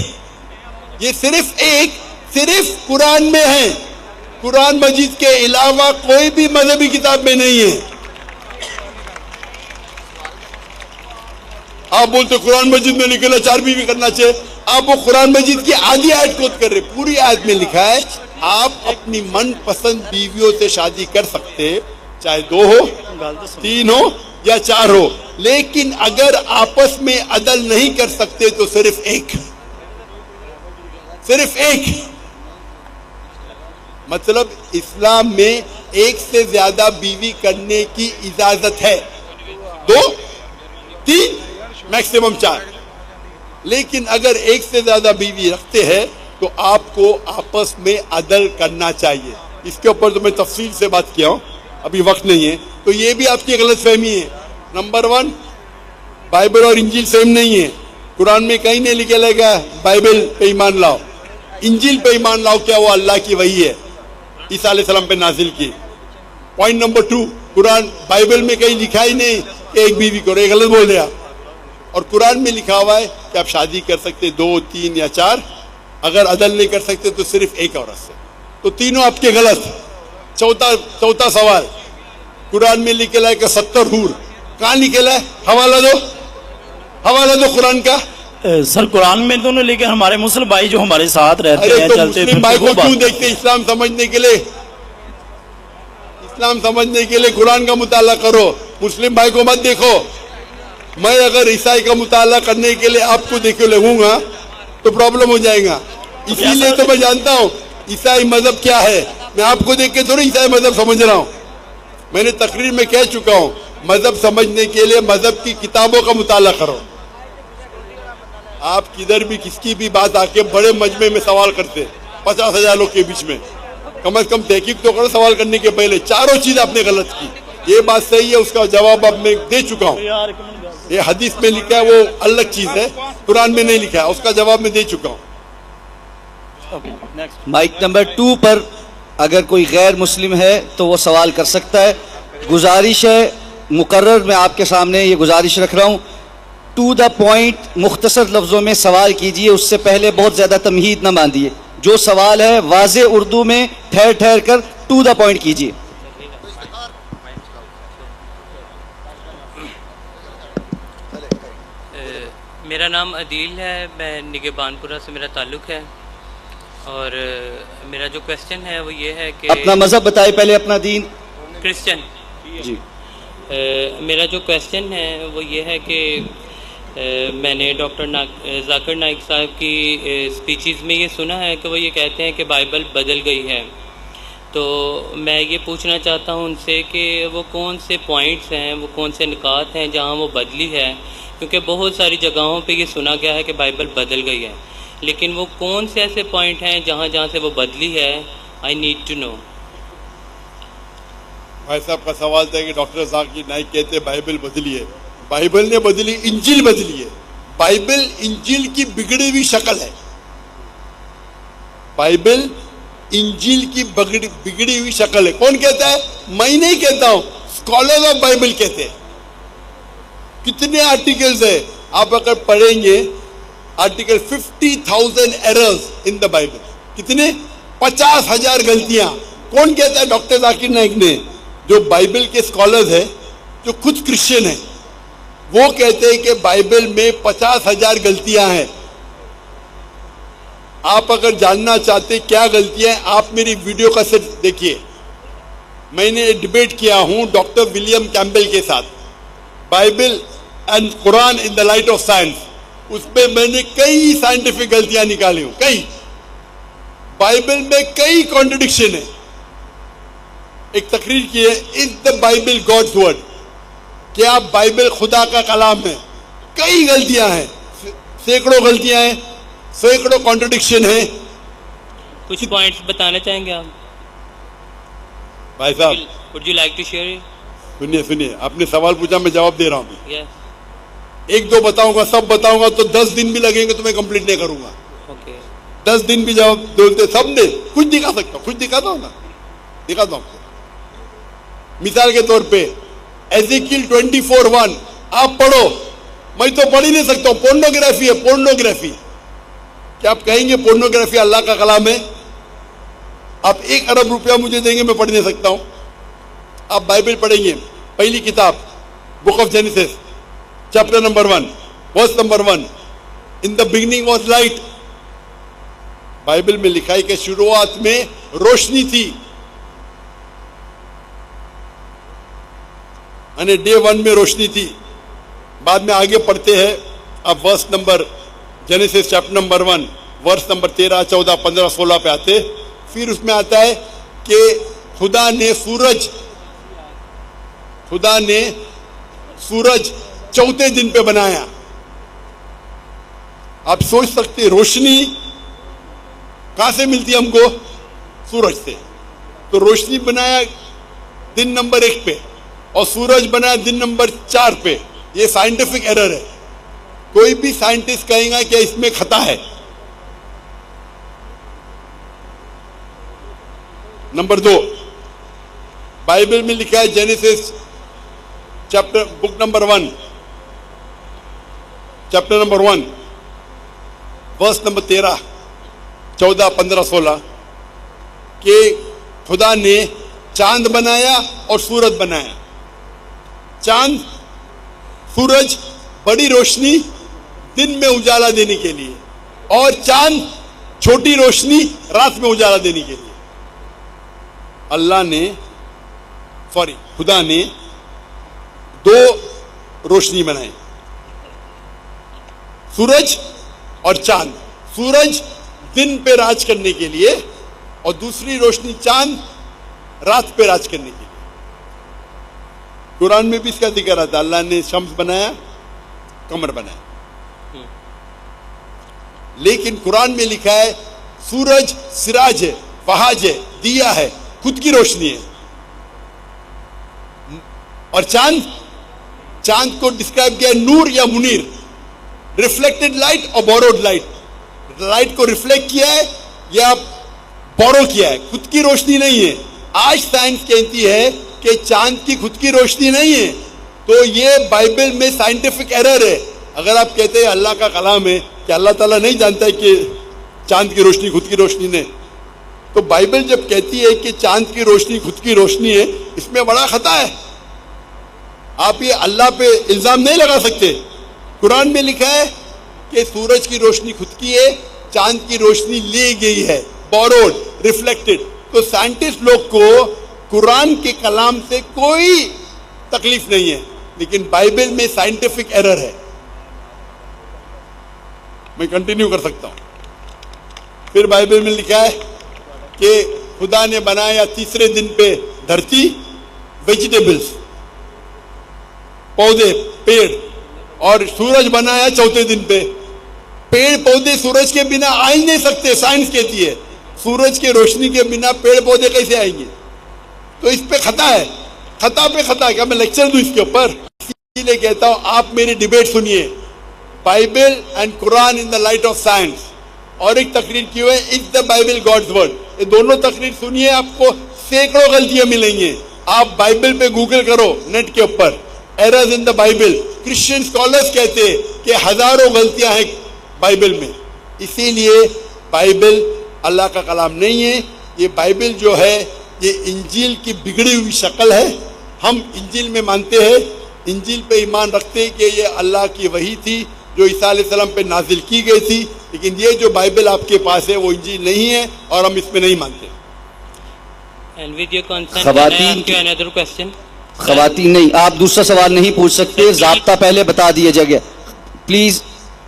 ये सिर्फ एक, सिर्फ कुरान में है। कुरान मजीद के अलावा कोई भी मजहबी किताब में नहीं है। आप बोलते कुरान मजीद में लिखा 4 बीवी करना चाहिए, आप वो कुरान मजीद की आधी आयत कोट कर रहे। पूरी आयत में लिखा है आप अपनी मन पसंद बीवियों से शादी कर सकते, चाहे 2 हो, 3 हो या 4 हो, लेकिन अगर आपस में अदल नहीं कर सकते तो सिर्फ एक, सिर्फ एक। मतलब इस्लाम में एक से ज्यादा बीवी करने की इजाजत है, 2, 3, मैक्सिमम 4, लेकिन अगर एक से ज्यादा बीवी रखते हैं तो आपको आपस में अदल करना चाहिए। इसके ऊपर तो मैं तफसील से बात किया हूं, अभी वक्त नहीं है। तो ये भी आपकी गलत फहमी है। नंबर 1, बाइबल और इंजील सेम नहीं है। कुरान में कहीं नहीं लिखा लगा बाइबल पे ईमान लाओ, इंजील पे ईमान लाओ, क्या वो अल्लाह की वही है, ईसा अलैहिस्सलाम पे नाजिल की। पॉइंट नंबर 2, कुरान बाइबल में कहीं लिखा ही नहीं एक बीवी करो, ये गलत बोल रहे। और कुरान में लिखा हुआ है कि आप शादी कर सकते 2, 3 या 4, अगर अदल नहीं कर सकते तो सिर्फ एक औरत से। तो तीनों आपके गलत। चौथा सवाल, कुरान में लिखेला है कि 70 हूर, कहाँ लिखेला है? हवाला दो, हवाला दो कुरान का। सर कुरान में दोनों, लेकिन हमारे मुस्लिम भाई जो हमारे साथ रहते हैं, तो चलते मुस्लिम भाई को क्यों देखते? इस्लाम समझने के लिए, इस्लाम समझने के लिए कुरान का मुताला करो, मुस्लिम भाई को मत देखो। मैं अगर ईसाई का मुताला करने के लिए आपको देखे लगूंगा तो प्रॉब्लम हो जाएगा। इसीलिए तो मैं जानता हूँ ईसाई मजहब क्या है। मैं आपको देख के थोड़ी ईसाई मजहब समझ रहा हूँ। मैंने तकरीर में कह चुका हूँ, मजहब समझने के लिए मजहब की किताबों का मुताला करो। आप किधर भी किसकी भी बात आके बड़े मजमे में सवाल करते 50,000 लोग के बीच में, कम से कम तहकीक तो करो सवाल करने के पहले। चारों चीज आपने गलत की, ये बात सही है, उसका जवाब अब मैं दे चुका हूँ। ये हदीस में लिखा है वो अलग चीज है, कुरान में नहीं लिखा है, उसका जवाब मैं दे चुका हूँ। माइक नंबर 2 पर अगर कोई गैर मुस्लिम है तो वो सवाल कर सकता है। गुजारिश है, मुकर्रर मैं आपके सामने ये गुजारिश रख रहा हूँ, टू द पॉइंट मुख्तसर लफ्ज़ों में सवाल कीजिए, उससे पहले बहुत ज़्यादा तमहीद न बांधिए। जो सवाल है वाज़े उर्दू में ठहर ठहर कर टू द पॉइंट कीजिए। मेरा नाम अदील है, मैं निगहबानपुरा से मेरा ताल्लुक़ है। اور میرا جو کویسچن ہے وہ یہ ہے کہ اپنا مذہب بتائے پہلے، اپنا دین. کرسچن. جی. میرا جو کویسچن ہے وہ یہ ہے کہ میں نے ڈاکٹر ذاکر نائک صاحب کی اسپیچز میں یہ سنا ہے کہ وہ یہ کہتے ہیں کہ بائبل بدل گئی ہے. تو میں یہ پوچھنا چاہتا ہوں ان سے کہ وہ کون سے پوائنٹس ہیں، وہ کون سے نکات ہیں جہاں وہ بدلی ہے، کیونکہ بہت ساری جگہوں پہ یہ سنا گیا ہے کہ بائبل بدل گئی ہے، لیکن وہ کون سے ایسے پوائنٹ ہیں جہاں سے وہ بدلی ہے؟ I need to know. بھائی صاحب کا سوال تھا کہ ڈاکٹر ذاکر نائک کہتے ہیں بائبل بدلی ہے. بائبل نے بدلی، انجیل بدلی ہے. بائبل انجیل کی بگڑی ہوئی شکل ہے. بائبل انجیل کی بگڑی ہوئی شکل ہے. کون کہتا ہے؟ میں نہیں کہتا ہوں، اسکالر آف بائبل کہتے ہیں. کتنے آرٹیکلز ہیں آپ اگر پڑھیں گے، article 50,000 errors in the Bible. کتنے؟ 50,000 غلطیاں. کون کہتا ہے؟ ڈاکٹر ذاکر نائک نے. جو بائبل کے اسکالرز ہیں، جو خود کرسچن ہیں، وہ کہتے ہیں کہ بائبل میں 50,000 غلطیاں ہیں. آپ اگر جاننا چاہتے کیا غلطیاں ہیں، آپ میری ویڈیو کا سیٹ دیکھیے. میں نے ڈیبیٹ کیا ہوں ڈاکٹر ولیم کیمبل کے ساتھ، Bible and Quran in the light of science. اس میں میں نے کئی سائنٹیفک غلطیاں نکالی ہوں. کئی بائبل میں کئی کانٹرڈکشن ہے. ایک تقریر کی ہے، از دا بائبل گاڈز ورڈ؟ کیا بائبل خدا کا کلام ہے؟ کئی غلطیاں ہیں، سینکڑوں غلطیاں ہیں، سینکڑوں کانٹرڈکشن ہیں. کچھ پوائنٹس بتانا چاہیں گے آپ؟ بھائی صاحب would you like to share? سنیے، آپ نے سوال پوچھا، میں جواب دے رہا ہوں. یس. ایک دو بتاؤں گا، سب بتاؤں گا تو 10 دن بھی لگیں گے تو میں کمپلیٹ نہیں کروں گا. اوکے. 10 دن بھی جواب بولتے سب نے. کچھ دکھا سکتا ہوں، کچھ دکھاتا ہوں نا، دکھاتا ہوں آپ کو. مثال کے طور پہ ایزیکیل 24:1 آپ پڑھو. میں تو پڑھ ہی نہیں سکتا ہوں، پورنوگرافی ہے. پورنوگرافی کیا آپ کہیں گے پورنوگرافی اللہ کا کلام ہے؟ آپ 1 ارب روپیہ مجھے دیں گے، میں پڑھ نہیں سکتا ہوں. آپ بائبل پڑھیں گے، پہلی کتاب book of Genesis chapter number 1 verse number 1، in the beginning was light. Bible میں لکھا ہے کہ شروعات میں روشنی تھی. یعنی ڈے 1 میں روشنی تھی. بعد میں آگے پڑھتے ہیں اب verse number Genesis chapter number 1 verse number 13 14 15 16 پہ آتے. پھر اس میں آتا ہے کہ خدا نے سورج چوتھے دن پہ بنایا. آپ سوچ سکتے روشنی کہاں سے ملتی ہے ہم کو؟ سورج سے. تو روشنی بنایا دن نمبر 1 پہ اور سورج بنایا دن نمبر 4 پہ. یہ سائنٹیفک ایرر ہے. کوئی بھی سائنٹسٹ کہیں گا کہ اس میں خطا ہے. نمبر 2، بائبل میں لکھا ہے Genesis chapter book number 1 chapter number 1 verse number 13 14 15 16 کہ خدا نے چاند بنایا اور سورج بنایا. چاند سورج بڑی روشنی دن میں اجالا دینے کے لیے، اور چاند چھوٹی روشنی رات میں اجالا دینے کے لیے. خدا نے 2 روشنی بنائے، سورج اور چاند. سورج دن پہ راج کرنے کے لیے اور دوسری روشنی چاند رات پہ راج کرنے کے لیے. قرآن میں بھی اس کا ذکر آتا ہے. اللہ نے شمس بنایا، قمر بنایا. لیکن قرآن میں لکھا ہے سورج سراج ہے، وہاج ہے، دیا ہے، خود کی روشنی ہے. اور چاند کو ڈسکرائب کیا ہے نور یا منیر، ریفلیکٹڈ لائٹ اور بوروڈ لائٹ. لائٹ کو ریفلیکٹ کیا ہے یا بورو کیا ہے، خود کی روشنی نہیں ہے. آج سائنس کہتی ہے کہ چاند کی خود کی روشنی نہیں ہے. تو یہ بائبل میں سائنٹیفک ایرر ہے. اگر آپ کہتے ہیں اللہ کا کلام ہے کہ اللہ تعالیٰ نہیں جانتا ہے کہ چاند کی روشنی خود کی روشنی نہیں، تو بائبل جب کہتی ہے کہ چاند کی روشنی خود کی روشنی ہے، اس میں بڑا خطا ہے. آپ یہ اللہ پہ الزام نہیں لگا سکتے. قرآن میں لکھا ہے کہ سورج کی روشنی خود کی ہے، چاند کی روشنی لی گئی ہے. borrowed, reflected. तो साइंटिस्ट लोग को कुरान के कलाम से कोई तकलीफ नहीं है, लेकिन बाइबल में साइंटिफिक एरर है. मैं कंटिन्यू कर सकता हूं. फिर बाइबल में लिखा है कि खुदा ने बनाया तीसरे दिन पे धरती, वेजिटेबल्स, पौधे, पेड़, और सूरज बनाया चौथे दिन पे. पेड़ पौधे सूरज के बिना आ ही नहीं सकते. साइंस कहती है सूरज के रोशनी के बिना पेड़ पौधे कैसे आएंगे. तो इस पे खता है, खता पे खता. क्या मैं लेक्चर दूं इसके ऊपर? इसीलिए कहता हूं आप मेरी डिबेट सुनिए, Bible and Quran in the light of science. और एक तकरीर की है, is the Bible God's word. ये दोनों तकरीर सुनिए, आपको सैकड़ों गलतियां मिलेंगी. आप बाइबल पे गूगल करो नेट के ऊपर, errors in the Bible. Christian scholars कहते हैं कि हजारों गलतियां हैं बाइबल में. इसीलिए बाइबल अल्लाह का कलाम नहीं है. ये बाइबल जो है ये इंजील की बिगड़ी हुई शक्ल है. हम इंजील में मानते हैं, इंजील पे ईमान रखते हैं कि ये अल्लाह की वही थी जो ईसा अलैहिस्सलाम पे नाजिल की गई थी. लेकिन ये जो बाइबल आपके पास है वो इंजील नहीं है और हम इसमें नहीं मानते. And with your consent, खवातीन can I ask you another question? खवातीन नहीं, आप दूसरा सवाल नहीं पूछ सकते. ज़ाब्ता पहले बता दिया जाएगा. प्लीज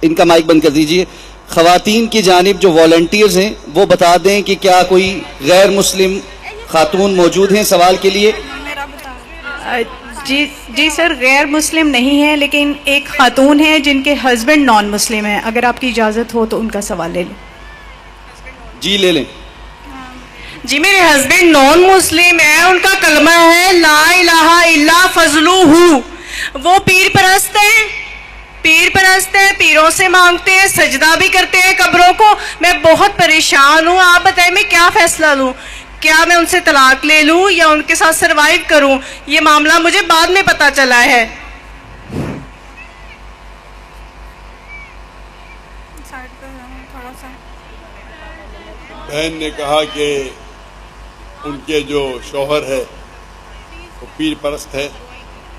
इनका माइक बंद कर दीजिए. खवातीन की जानिब जो वॉलंटियर्स हैं वो बता दें कि क्या कोई गैर मुस्लिम खातून मौजूद हैं सवाल के लिए. जी सर, गैर मुस्लिम नहीं है, लेकिन एक खातून है जिनके हस्बैंड नॉन मुस्लिम है. अगर आपकी इजाज़त हो तो उनका सवाल ले लें. जी ले लें. जी मेरे हस्बैंड नॉन मुस्लिम है, उनका कलमा है ला इलाहा इल्ला फजलुहु. वो पीर परस्त है, पीर परस्त है, पीरों से मांगते हैं, सजदा भी करते हैं कब्रों को. मैं बहुत परेशान हूँ. आप बताएं मैं क्या फैसला लूँ? क्या मैं उनसे तलाक ले लूँ या उनके साथ सरवाइव करूँ? ये मामला मुझे बाद में पता चला है. बहन ने कहा कि उनके जो शौहर है वो पीर परस्त है,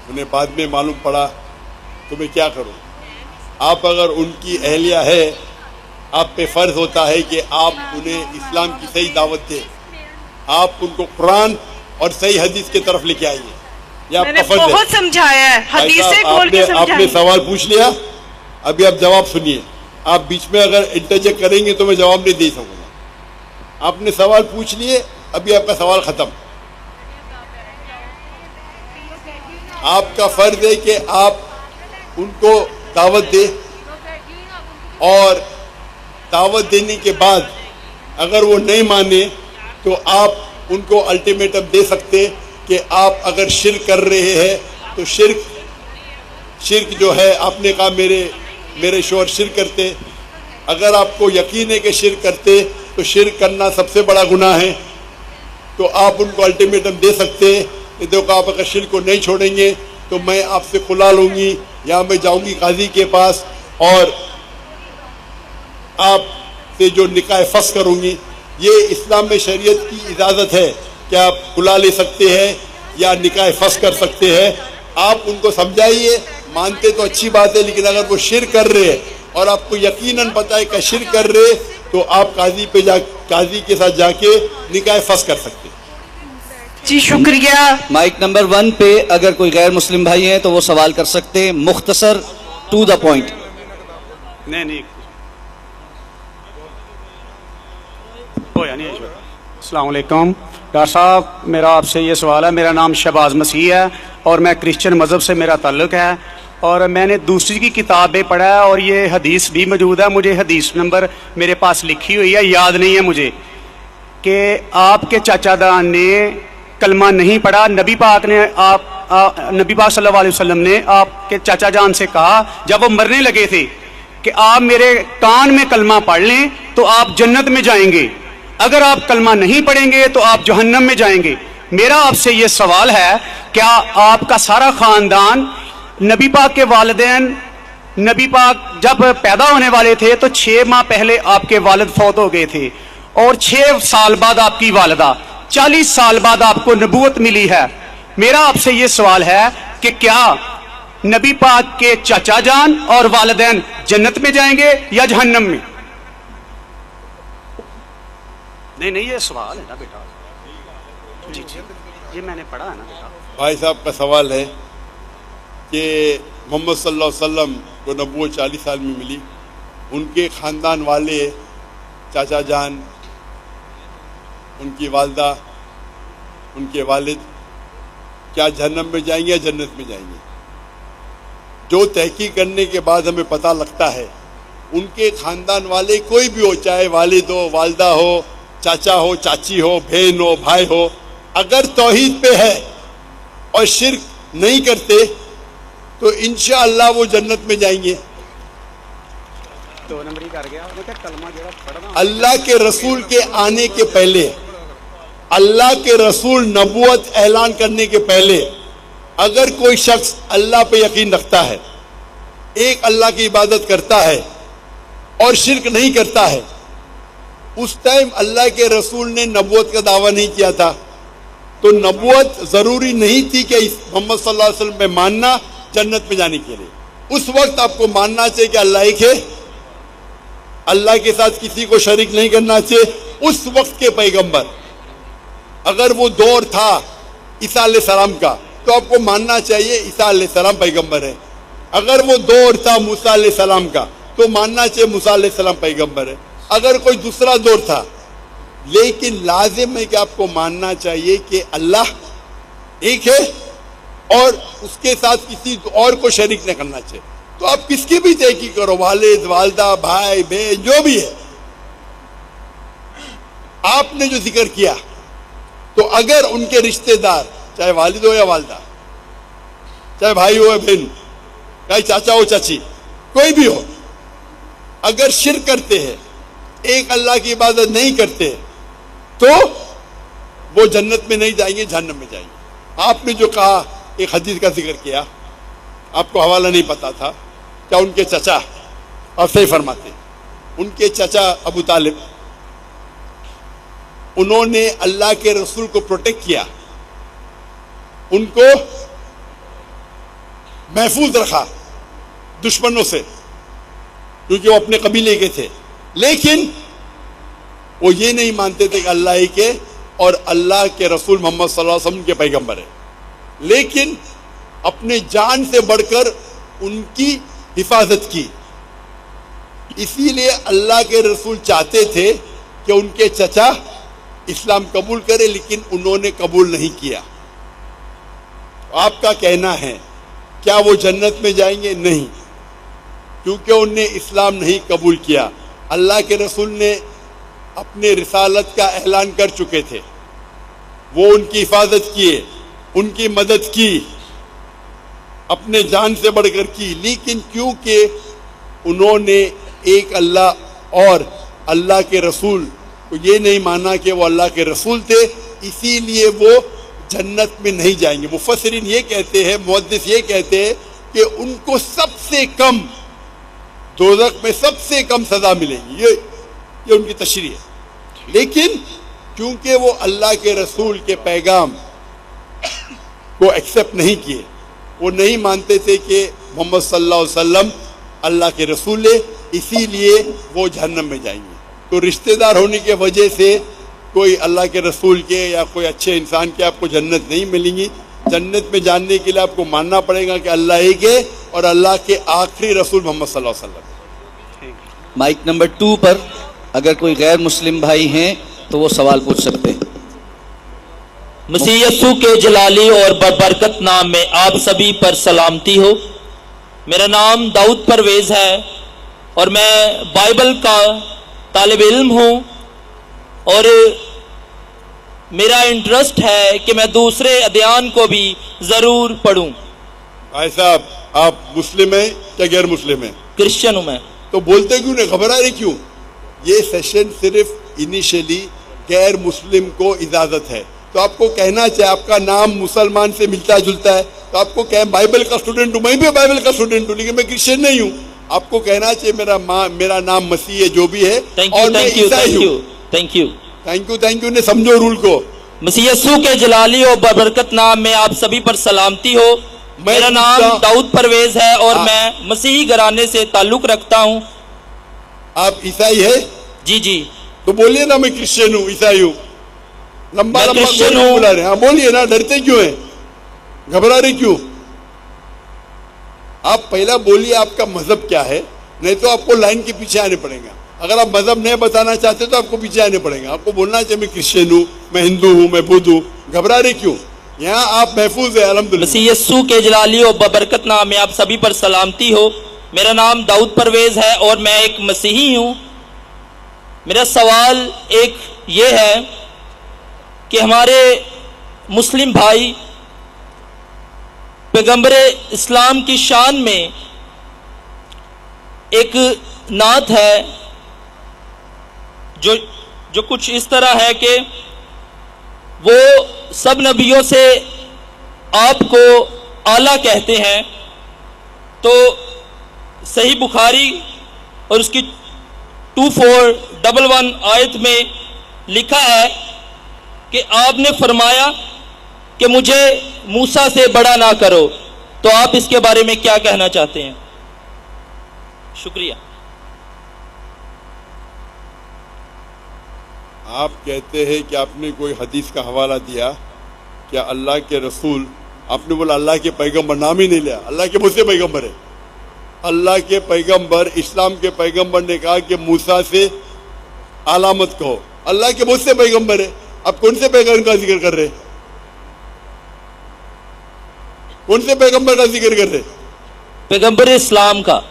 उन्हें बाद में मालूम पड़ा. तो मैं क्या करूं? आप अगर उनकी अहलिया है, आप पे फर्ज होता है कि आप उन्हें इस्लाम की सही दावत दें. आप उनको कुरान और सही हदीस की तरफ लेके आइए. ये आपका फर्ज है. बहुत समझाया है, हदीस से खोल के समझाया. आपने सवाल पूछ लिया, अभी आप जवाब सुनिए. आप बीच में अगर इंटरजेक्ट करेंगे तो मैं जवाब नहीं दे सकूंगा. आपने सवाल पूछ लिए, अभी आपका सवाल खत्म. आपका फर्ज है कि आप उनको दावत दें, और दावत देने के बाद अगर वो नहीं माने तो आप उनको अल्टीमेटम दे सकते कि आप अगर शिर्क कर रहे हैं तो शिर्क जो है, आपने कहा मेरे शौहर शिर्क करते. अगर आपको यकीन है कि शिर्क करते तो शिर्क करना सबसे बड़ा गुनाह है, तो आप उनको अल्टीमेटम दे सकते हैं कि देखो आप अगर शिर्क को नहीं छोड़ेंगे तो मैं आपसे खुला लूँगी, या मैं जाऊँगी काजी के पास और आपसे जो निकाह फस करूँगी. ये इस्लाम में शरीयत की इजाज़त है कि आप खुला ले सकते हैं या निकाह फस कर सकते हैं. आप उनको समझाइए. मानते तो अच्छी बात है, लेकिन अगर वो शिर्क कर रहे हैं और आपको यकीनन पता है कि शिर्क कर रहे, तो आप काजी के साथ जाके निकाह फस कर सकते हैं. जी शुक्रिया. माइक नंबर 1 पे अगर कोई गैर मुस्लिम भाई है तो वो सवाल कर सकते हैं, मुख्तसर टू द पॉइंट. नहीं अस्सलाम वालेकुम डॉक्टर साहब, मेरा आपसे ये सवाल है. मेरा नाम शहबाज मसीह है और मैं क्रिश्चियन मज़हब से मेरा ताल्लुक़ है, और मैंने दूसरी की किताबें पढ़ा है और ये हदीस भी मौजूद है. मुझे हदीस नंबर मेरे पास लिखी हुई है, याद नहीं है मुझे, कि आपके चाचादान ने कलमा नहीं पढ़ा. नबी पाक सल्लल्लाहु अलैहि वसल्लम ने आपके चाचा जान से कहा जब वो मरने लगे थे कि आप मेरे कान में कलमा पढ़ लें तो आप जन्नत में जाएंगे, अगर आप कलमा नहीं पढ़ेंगे तो आप जहन्नम में जाएंगे. मेरा आपसे ये सवाल है, क्या आपका सारा ख़ानदान, नबी पाक के वालिदैन, नबी पाक जब पैदा होने वाले थे तो 6 माह पहले आपके वालिद फौत हो गए थे, और 6 साल बाद आपकी वालिदा, 40 साल बाद आपको नबूवत मिली है. मेरा आपसे ये सवाल है कि क्या नबी पाक के चाचा जान और वालिदैन जन्नत में जाएंगे या जहन्नम में? نہیں یہ سوال ہے نا بیٹا. جی جی یہ میں نے پڑھا ہے نا بیٹا. بھائی صاحب کا سوال ہے کہ محمد صلی اللہ علیہ وسلم کو نبوت 40 سال میں ملی، ان کے خاندان والے، چاچا جان، ان کی والدہ، ان کے والد کیا جہنم میں جائیں گے یا جنت میں جائیں گے؟ جو تحقیق کرنے کے بعد ہمیں پتہ لگتا ہے ان کے خاندان والے کوئی بھی ہو، چاہے والد ہو، والدہ ہو، چاچا ہو، چاچی ہو، بہن ہو، بھائی ہو، اگر توحید پہ ہے اور شرک نہیں کرتے تو انشاءاللہ وہ جنت میں جائیں گے. 2 نمبر ہی کر گیا. میں کہا کلمہ جڑا پڑھنا اللہ کے رسول کے آنے کے پہلے، اللہ کے رسول نبوت اعلان کرنے کے پہلے اگر کوئی شخص اللہ پہ یقین رکھتا ہے، ایک اللہ کی عبادت کرتا ہے اور شرک نہیں کرتا ہے، اس ٹائم اللہ کے رسول نے نبوت کا دعویٰ نہیں کیا تھا، تو نبوت ضروری نہیں تھی کہ محمد صلی اللہ علیہ وسلم پہ ماننا جنت میں جانے کے لیے. اس وقت آپ کو ماننا چاہیے کہ اللہ ایک ہے، اللہ کے ساتھ کسی کو شریک نہیں کرنا چاہیے. اس وقت کے پیغمبر، اگر وہ دور تھا عیسیٰ علیہ السلام کا تو آپ کو ماننا چاہیے عیسیٰ علیہ السلام پیغمبر ہے. اگر وہ دور تھا موسیٰ علیہ السلام کا تو ماننا چاہیے موسیٰ علیہ السلام پیغمبر ہے. اگر کوئی دوسرا دور تھا، لیکن لازم ہے کہ آپ کو ماننا چاہیے کہ اللہ ایک ہے اور اس کے ساتھ کسی اور کو شریک نہیں کرنا چاہیے. تو آپ کس کی بھی تحقیق کرو، والد، والدہ، بھائی، بہن، جو بھی ہے، آپ نے جو ذکر کیا، تو اگر ان کے رشتہ دار، چاہے والد ہو یا والدہ، چاہے بھائی ہو یا بہن، چاہے چاچا ہو چاچی، کوئی بھی ہو، اگر شرک کرتے ہیں، ایک اللہ کی عبادت نہیں کرتے، تو وہ جنت میں نہیں جائیں گے، جہنم میں جائیں گے. آپ نے جو کہا، ایک حدیث کا ذکر کیا، آپ کو حوالہ نہیں پتا تھا، کیا ان کے چچا، آپ صحیح فرماتے، ان کے چچا ابو طالب، انہوں نے اللہ کے رسول کو پروٹیکٹ کیا، ان کو محفوظ رکھا دشمنوں سے، کیونکہ وہ اپنے قبیلے کے تھے. لیکن وہ یہ نہیں مانتے تھے کہ اللہ ایک ہے اور اللہ کے رسول محمد صلی اللہ علیہ وسلم کے پیغمبر ہے، لیکن اپنے جان سے بڑھ کر ان کی حفاظت کی. اسی لیے اللہ کے رسول چاہتے تھے کہ ان کے چچا اسلام قبول کرے، لیکن انہوں نے قبول نہیں کیا. آپ کا کہنا ہے کیا وہ جنت میں جائیں گے؟ نہیں، کیونکہ انہوں نے اسلام نہیں قبول کیا. اللہ کے رسول نے اپنے رسالت کا اعلان کر چکے تھے، وہ ان کی حفاظت کیے، ان کی مدد کی، اپنے جان سے بڑھ کر کی. لیکن کیونکہ انہوں نے ایک اللہ اور اللہ کے رسول کو یہ نہیں مانا کہ وہ اللہ کے رسول تھے، اسی لیے وہ جنت میں نہیں جائیں گے. مفسرین یہ کہتے ہیں، محدث یہ کہتے ہیں کہ ان کو سب سے کم دوزخ میں سب سے کم سزا ملے گی. یہ ان کی تشریح ہے. لیکن کیونکہ وہ اللہ کے رسول کے پیغام کو ایکسیپٹ نہیں کیے، وہ نہیں مانتے تھے کہ محمد صلی اللہ علیہ وسلم اللہ کے رسول ہے، اسی لیے وہ جہنم میں جائیں گے. تو رشتہ دار ہونے کی وجہ سے کوئی اللہ کے رسول کے یا کوئی اچھے انسان کے آپ کو جنت نہیں ملیں گی. جنت میں جاننے کے لیے آپ کو ماننا پڑے گا کہ اللہ ایک ہے اور اللہ کے آخری رسول محمد صلی اللہ علیہ وسلم. مائک نمبر 2 پر اگر کوئی غیر مسلم بھائی ہیں تو وہ سوال پوچھ سکتے ہیں. مسیح یسوع کے جلالی اور برکت نام میں آپ سبھی پر سلامتی ہو. میرا نام داؤد پرویز ہے اور میں بائبل کا طالب علم ہوں، اور میرا انٹرسٹ ہے کہ میں دوسرے ادیان کو بھی ضرور پڑھوں. بھائی صاحب، آپ مسلم ہیں یا غیر مسلم ہیں؟ کرسچن ہوں میں. تو بولتے کیوں نہیں، گھبرا رہے کیوں؟ یہ سیشن صرف انیشلی غیر مسلم کو اجازت ہے. تو آپ کو کہنا چاہے، آپ کا نام مسلمان سے ملتا جلتا ہے، تو آپ کو کہیں بائبل کا اسٹوڈنٹ ہوں، میں بھی بائبل کا اسٹوڈنٹ ہوں، لیکن میں کرسچن نہیں ہوں. آپ کو کہنا چاہیے میرا نام مسیح ہے، جو بھی ہے، اور میں عیسائی ہوں. تھینک یو نے سمجھو رول کو. مسیح یسوع کے جلالی اور برکت نام میں آپ سبھی پر سلامتی ہو. میرا نام داؤد پرویز ہے اور میں مسیحی گھرانے سے تعلق رکھتا ہوں. آپ عیسائی ہے؟ جی. तो बोलिए ना मैं क्रिश्चियन हूँ, ईसाई हूँ, लंबा मैं लंबा क्रिश्चियन क्यों हूँ। बुला रहे हैं? हाँ बोलिए ना, डरते क्यों हैं, घबरा रहे क्यों? आप पहला बोलिए आपका मजहब क्या है, नहीं तो आपको लाइन के पीछे आने पड़ेगा। अगर आप मजहब नहीं बताना चाहते तो आपको पीछे आने पड़ेगा। आपको बोलना चाहिए मैं क्रिश्चियन हूँ, मैं हिंदू हूँ, मैं बुद्ध हूँ। घबरा रहे क्यों? यहाँ आप महफूज है अल्हम्दुलिल्लाह। मसीह यस्सू के जलाली और बबरकत नाम में आप सभी पर सलामती हो। मेरा नाम दाऊद परवेज है और मैं एक मसीही हूँ। मेरा सवाल एक ये है कि हमारे मुस्लिम भाई पैगंबर इस्लाम की शान में एक नात है जो कुछ इस तरह है कि वो सब नबियों से आपको आला कहते हैं। तो सही बुखारी और उसकी 2411 आयत में लिखा है कि आपने फरमाया कि मुझे मूसा से बड़ा ना करो। तो आप इसके बारे में क्या कहना चाहते हैं? शुक्रिया। आप कहते हैं कि आपने कोई हदीस का हवाला दिया, क्या अल्लाह के रसूल, आपने बोला अल्लाह के पैगंबर, नाम ही नहीं लिया, अल्लाह के मुझसे पैगंबर है। अल्लाह के पैगंबर, इस्लाम के पैगंबर ने कहा कि मूसा से आला मत कहो, अल्लाह के मुझसे पैगंबर है। आप कौन से पैगंबर का जिक्र कर रहे? कौन से पैगंबर का जिक्र कर रहे? पैगंबर इस्लाम का।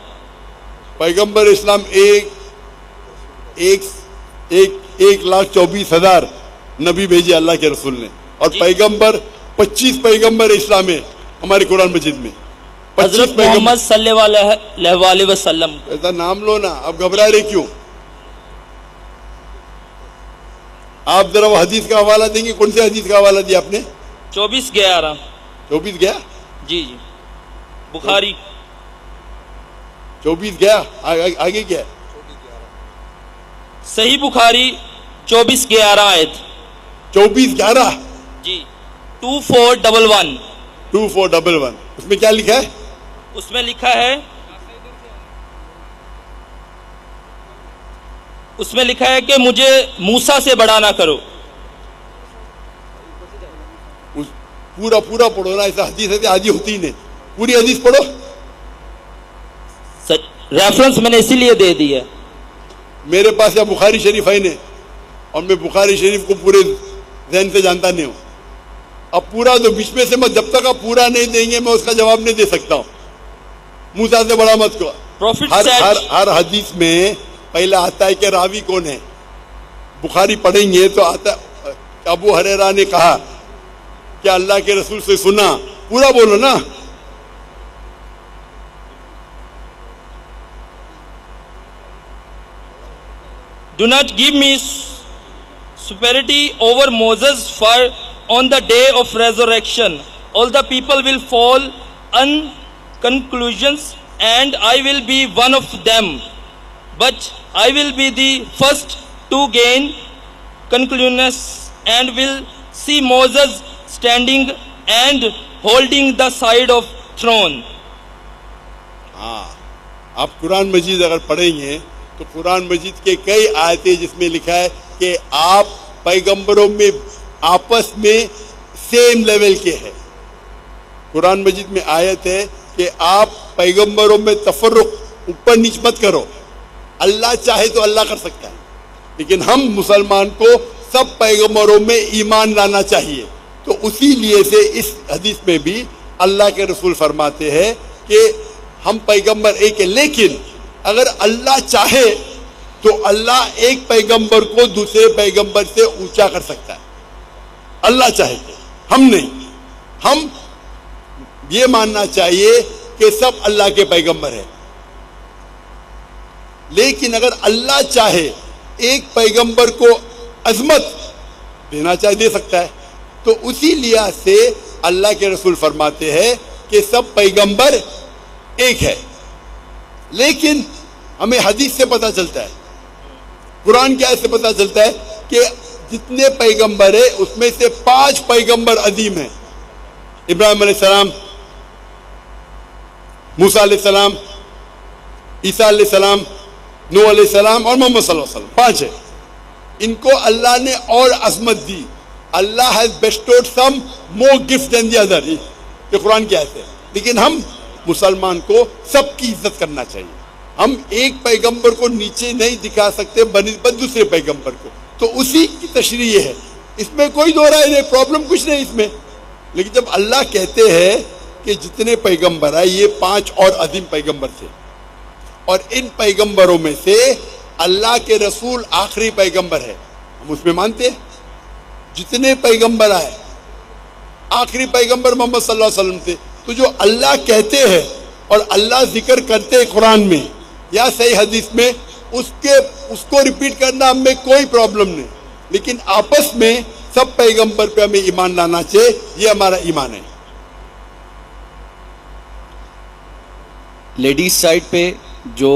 पैगंबर इस्लाम 1,24,000 नबी भेजे अल्लाह के रसूल ने, और पैगंबर 25 पैगंबर इस्लाम है हमारे कुरान मजीद में। हजरत मोहम्मद सल्लल्लाहु अलैहि वसल्लम। ऐसा नाम लो ना, अब घबरा रहे क्यों? आप जरा वो हदीस का हवाला देंगे, कौन से हदीस का हवाला दिया आपने? 24:11। 24 गया? जी बुखारी 24 गया। आगे क्या है? सही बुखारी 24:11 आयत। 24:11 जी 2411। 2411 उसमें क्या लिखा है? उसमें लिखा है कि मुझे मूसा से बड़ा ना करो। पूरा पढ़ो ना, ऐसा हदीस है आदि होती ही नहीं, पूरी हदीस पढ़ो। रेफरेंस मैंने इसीलिए दे दी है। मेरे पास या बुखारी शरीफ है नहीं, और मैं बुखारी शरीफ को पूरे ज़हन से जानता नहीं हूँ। अब पूरा तो बीच में से मैं, जब तक आप पूरा नहीं देंगे मैं उसका जवाब नहीं दे सकता हूँ। मूसा से बड़ा मत को। हर हदीस में पहला आता है कि रावी कौन है। बुखारी पढ़ेंगे तो आता अबू हुरैरा ने कहा कि अल्लाह के रसूल से सुना, पूरा बोलो ना। Do not give me superiority over Moses, for on the day of resurrection all the people will fall on conclusions and I will be one of them, but I will be the first to gain conclusions and will see Moses standing and holding the side of throne. हाँ, आप कुरान मजीद अगर पढ़ेंगे तो कुरान मजीद के कई आयतें जिसमें लिखा है कि आप पैगंबरों में आपस में सेम लेवल के हैं। कुरान मजीद में आयत है कि आप पैगंबरों में तफर्रुक ऊपर नीच मत करो। अल्लाह चाहे तो अल्लाह कर सकता है, लेकिन हम मुसलमान को सब पैगंबरों में ईमान लाना चाहिए। तो उसी लिए से इस हदीस में भी अल्लाह के रसूल फरमाते हैं कि हम पैगंबर एक है, लेकिन अगर अल्लाह चाहे तो अल्लाह एक पैगंबर को दूसरे पैगंबर से ऊंचा कर सकता है। अल्लाह चाहे, हम नहीं। हम ये मानना चाहिए कि सब अल्लाह के पैगंबर है, लेकिन अगर अल्लाह चाहे एक पैगंबर को अजमत देना चाहे दे सकता है। तो उसी लिहाज से अल्लाह के रसूल फरमाते हैं कि सब पैगंबर एक है। लेकिन हमें हदीस से पता चलता है, कुरान की आयत से पता चलता है कि जितने पैगंबर है उसमें से 5 पैगंबर अजीम हैं। इब्राहिम अलैहिस्सलाम, मूसा अलैहिस्सलाम, ईसा अलैहिस्सलाम, नूह अलैहिस्सलाम और मोहम्मद सल्लल्लाहु अलैहि वसल्लम, 5 है। इनको अल्लाह ने और अजमत दी. Allah has bestowed some more gifts than the other. ये कुरान की आयत है. लेकिन हम मुसलमान को सबकी इज्जत करना चाहिए. हम एक पैगंबर को नीचे नहीं दिखा सकते बनिस्बत दूसरे पैगंबर को. तो उसी की तशरीह ये है. इसमें कोई दो राय नहीं, प्रॉब्लम कुछ नहीं इसमें. लेकिन जब अल्लाह कहते हैं कि जितने पैगंबर आए ये 5 और अजीम पैगंबर थे, और इन पैगंबरों में से अल्लाह के रसूल आखिरी पैगंबर है, हम उसमें मानते हैं. जितने पैगंबर आए आखिरी पैगंबर मोहम्मद सल्लल्लाहु अलैहि वसल्लम थे. तो जो अल्लाह कहते हैं और अल्लाह जिक्र करते हैं कुरान में या सही हदीस में, उसको रिपीट करना हमें कोई प्रॉब्लम नहीं. लेकिन आपस में सब पैगंबर पे हमें ईमान लाना चाहिए. ये हमारा ईमान है. लेडीज साइड पे जो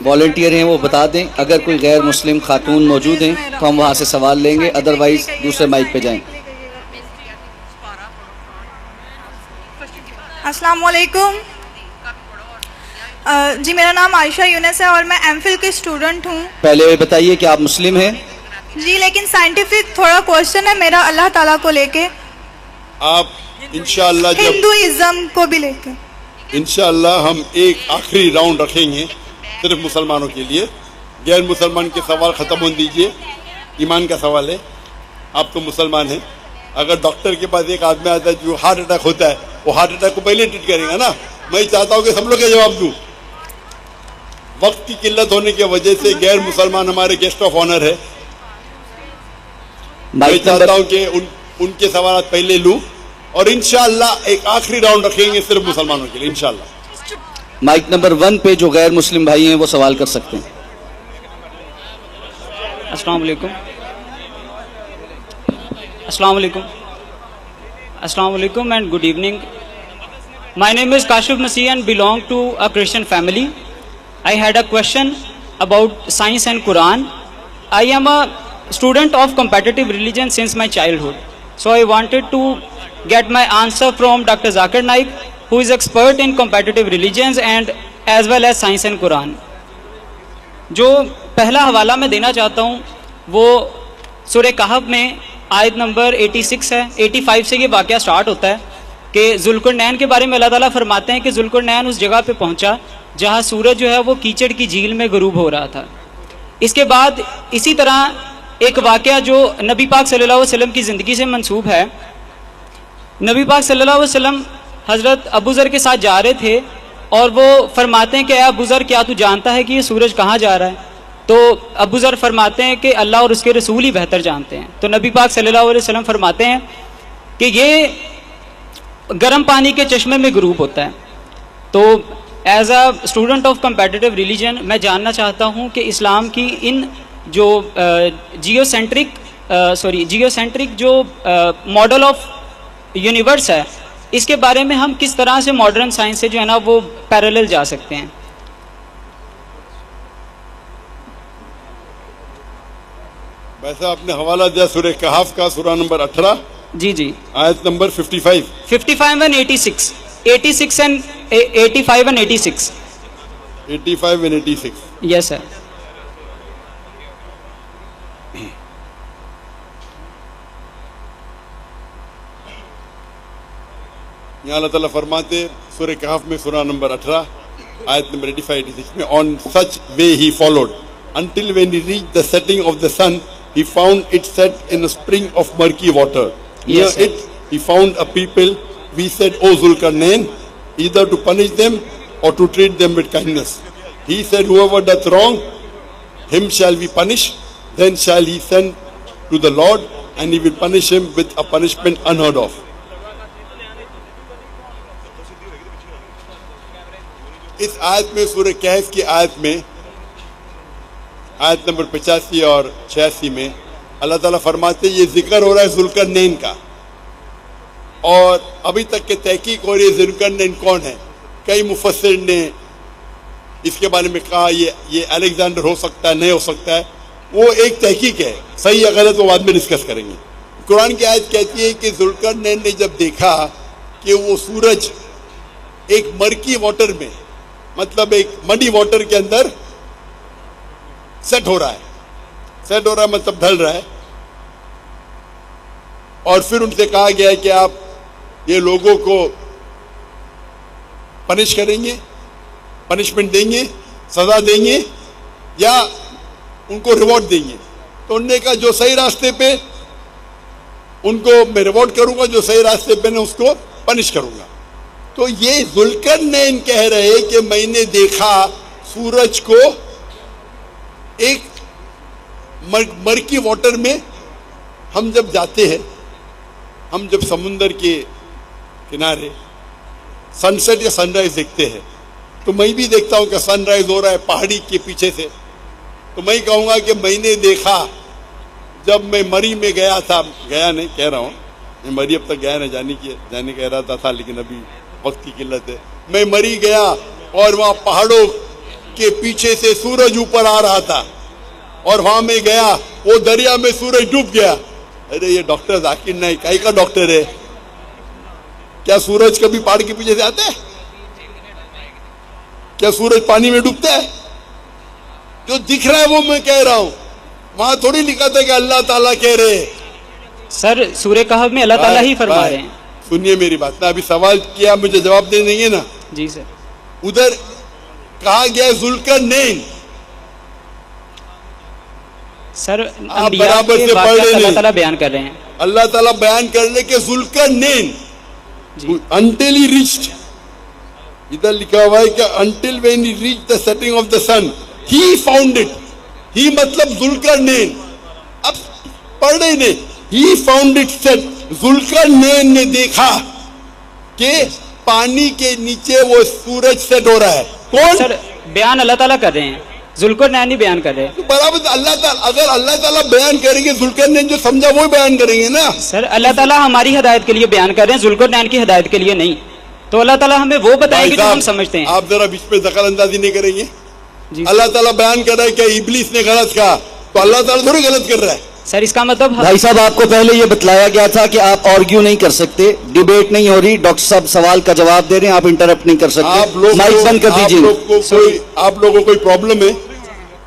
वॉलंटियर हैं वो बता दें. अगर कोई गैर मुस्लिम खातून मौजूद हैं तो हम वहाँ से सवाल लेंगे, अदरवाइज दूसरे माइक पे जाएं. अस्सलाम वालेकुम. जी मेरा नाम आयशा यूनिस है और मैं एमफिल की स्टूडेंट हूँ. पहले बताइए कि आप मुस्लिम हैं? जी, लेकिन साइंटिफिक थोड़ा क्वेश्चन है मेरा अल्लाह ताला को लेके, आप इंशाअल्लाह जब हिंदुइज्म को भी लेके इंशाअल्लाह हम एक आखिरी राउंड रखेंगे सिर्फ मुसलमानों के लिए. गैर मुसलमान के सवाल ख़त्म होने दीजिए. ईमान का सवाल है. आप तो मुसलमान हैं. अगर डॉक्टर के पास एक आदमी आता है जो हार्ट अटैक होता है, वो हार्ट अटैक को पहले ट्रीट करेगा ना. मैं चाहता हूँ कि सब लोग का जवाब दूँ. वक्त की किल्लत होने की वजह से गैर मुसलमान हमारे गेस्ट ऑफ ऑनर है. मैं चाहता हूँ कि उनके सवाल पहले लूँ और इंशाअल्लाह एक आखिरी राउंड रखेंगे सिर्फ मुसलमानों के लिए इंशाअल्लाह. माइक नंबर 1 पे जो गैर मुस्लिम भाई हैं वो सवाल कर सकते हैं. अस्सलाम वालेकुम. अस्सलाम वालेकुम. अस्सलाम वालेकुम and good evening. My name is Kashif Masih and belong to a Christian family. I had a question about science and Quran. I am a student of competitive religion since my childhood. So I wanted to get my answer from Dr. Zakir Naik, who is expert in competitive religions and as well as science and Quran. जो पहला हवाला मैं देना चाहता हूँ वो सूरह कहफ में आयत नंबर 86 है. 85 से ये वाक़या स्टार्ट होता है कि जुल्करनैन के बारे में अल्लाह ताला फरमाते हैं कि जुल्करनैन उस जगह पे पहुँचा जहाँ सूरज जो है वो कीचड़ की झील में गरूब हो रहा था. इसके बाद इसी तरह एक वाक़या जो नबी पाक सल्लल्लाहु अलैहि वसल्लम की ज़िंदगी से मंसूब है. नबी पाक सल्लल्लाहु अलैहि वसल्लम हज़रत अबू ज़र के साथ जा रहे थे और वो फरमाते हैं कि अबू ज़र क्या तू जानता है कि ये सूरज कहाँ जा रहा है? तो अबू ज़र फरमाते हैं कि अल्लाह और उसके रसूल ही बेहतर जानते हैं. तो नबी पाक सल्लल्लाहु अलैहि वसल्लम फरमाते हैं कि ये गर्म पानी के चश्मे में गरूब होता है. तो as a student of competitive religion मैं जानना चाहता हूँ कि इस्लाम की इन जो जियोसेंट्रिक जो मॉडल ऑफ यूनिवर्स है इसके बारे में हम किस तरह से मॉडर्न साइंस से जो है ना वो पैरेलल जा सकते हैं. वैसे आपने हवाला दिया सूरह कहफ का, सूरा नंबर 18. जी जी. आयत number 55 and 86. 86 and 85 and 86. 85 and 86. Yes sir. यहाँ अल्लाह ताला फरमाते सूरह कहफ में सूरा नंबर 18 आयत नंबर 85-86 में, on such way he followed until when he reached the setting of the sun he found it set in a spring of murky water. Near Yes, it he found a people. We said, O Zulkarnain, either to punish them or to treat them with kindness. He said, whoever doth wrong, him shall be punished. Then shall he send to the Lord, and he will punish him with a punishment unheard of. इस आयत में सूरह कहफ की आयत में आयत number 85 और 86 में अल्लाह ताला फरमाते ये जिक्र हो रहा है जुल्करनैन का, और अभी तक के तहकीक हो रही है जुल्करनैन कौन है. कई मुफस्सिर ने इसके बारे में कहा ये अलेक्जेंडर हो सकता है, नहीं हो सकता है. वो एक तहकीक है, सही या गलत वो बाद में डिस्कस करेंगे. कुरान की आयत कहती है कि जुल्करनैन ने जब देखा कि वो सूरज एक मर्की वाटर में, मतलब एक मडी वाटर के अंदर सेट हो रहा है, सेट हो रहा है मतलब ढल रहा है, और फिर उनसे कहा गया है कि आप ये लोगों को पनिश करेंगे, पनिशमेंट देंगे, सजा देंगे या उनको रिवॉर्ड देंगे। तो उन्होंने कहा जो सही रास्ते पे उनको मैं रिवॉर्ड करूंगा, जो सही रास्ते पे ना उसको पनिश करूंगा। तो ये जुल्करनैन कह रहे कि मैंने देखा सूरज को एक मर्की वाटर में, हम जब जाते हैं, हम जब समुंदर के किनारे सनसेट या सनराइज देखते हैं, तो मैं भी देखता हूं कि सनराइज हो रहा है पहाड़ी के पीछे से, तो मैं कहूंगा कि मैंने देखा जब मैं मरी में गया था, गया नहीं कह रहा हूं, मैं मरी अब तक गया नहीं, जाने का इरादा था लेकिन अभी वक्त की किल्लत है। मैं मरी गया और वहां पहाड़ों के पीछे से सूरज ऊपर आ रहा था और वहां मैं गया, वो दरिया में सूरज डूब गया। अरे ये डॉक्टर जाकिर नाइक काई का डॉक्टर है, क्या सूरज कभी पहाड़ के पीछे से आता है? क्या सूरज पानी में डूबता है? जो दिख रहा है वो मैं कह रहा हूं, वहां थोड़ी लिखा था कि अल्लाह ताला कह रहे हैं। सर सूरह कहफ में अल्लाह ताला ही फरमा रहे हैं। सुनिए मेरी बात ना, अभी सवाल किया, मुझे जवाब दे देंगे ना? जी सर। उधर कहा गया जुल्करनैन, सर आप बराबर से पढ़ रहे अल्लाह ताला बयान कर रहे हैं। अल्लाह ताला बयान करने के जुल्करनैन until he reached, इधर लिखा हुआ है कि until when he reached the setting of the sun he found it, he मतलब जुल्करनैन, अब पढ़ रहे ने, he found it set, Zulqarnain ने देखा कि पानी के नीचे वो सूरज सेट हो रहा है। कौन? सर बयान अल्लाह ताला कर रहे हैं, जुल्करनैन ही बयान कर रहे हैं। तो बराबर अल्लाह ताला, अगर अल्लाह ताला बयान करेंगे, जुल्करनैन जो समझा वो बयान करेंगे ना। सर अल्लाह ताला हमारी हिदायत के लिए बयान कर रहे हैं, जुल्करनैन की हिदायत के लिए नहीं। तो अल्लाह ताला हमें वो बताएंगे जो हम समझते हैं। आप जरा बीच में दखल अंदाजी नहीं करेंगे। अल्लाह ताला बयान कर रहा है कि इब्लीस ने गलत कहा, तो अल्लाह ताला थोड़ी गलत कर रहा है। सर इसका मतलब भाई साहब आपको पहले ये बतलाया गया था कि आप आर्ग्यू नहीं कर सकते, डिबेट नहीं हो रही, डॉक्टर साहब सवाल का जवाब दे रहे हैं, आप इंटरप्ट नहीं कर सकते। आप लोग माइक बंद कर दीजिए। आप लोगों को कोई प्रॉब्लम है?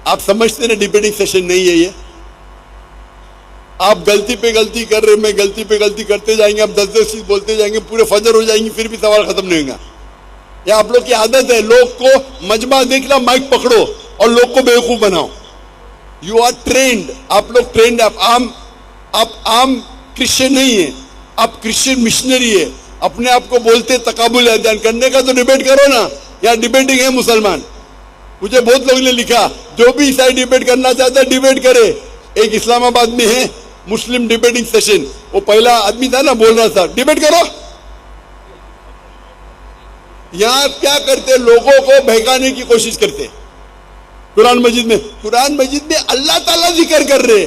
आप समझते ना डिबेटिंग सेशन नहीं है ये? आप गलती पे गलती कर रहे, मैं गलती पे गलती करते जाएंगे, आप 10-10 चीज बोलते जाएंगे, पूरे फजर हो जाएंगे, फिर भी सवाल खत्म नहीं होगा। ये आप लोग की आदत है, लोग को मजमा देखना, माइक पकड़ो और लोग को बेवकूफ बनाओ। यू आर ट्रेंड, आप लोग ट्रेंड, आप आम क्रिश्चियन नहीं है, आप क्रिश्चियन मिशनरी है। अपने आप को बोलते तकाबुल अध्ययन करने का, तो डिबेट करो ना, या डिबेटिंग है मुसलमान। मुझे बहुत लोगों ने लिखा, जो भी ईसाई डिबेट करना चाहता है डिबेट करे। एक इस्लामाबाद में है मुस्लिम डिबेटिंग सेशन, वो पहला आदमी था ना, बोल रहा था डिबेट करो। यहां क्या करते, लोगों को बहकाने की कोशिश करते। कुरान मजीद में अल्लाह ताला जिक्र कर रहे,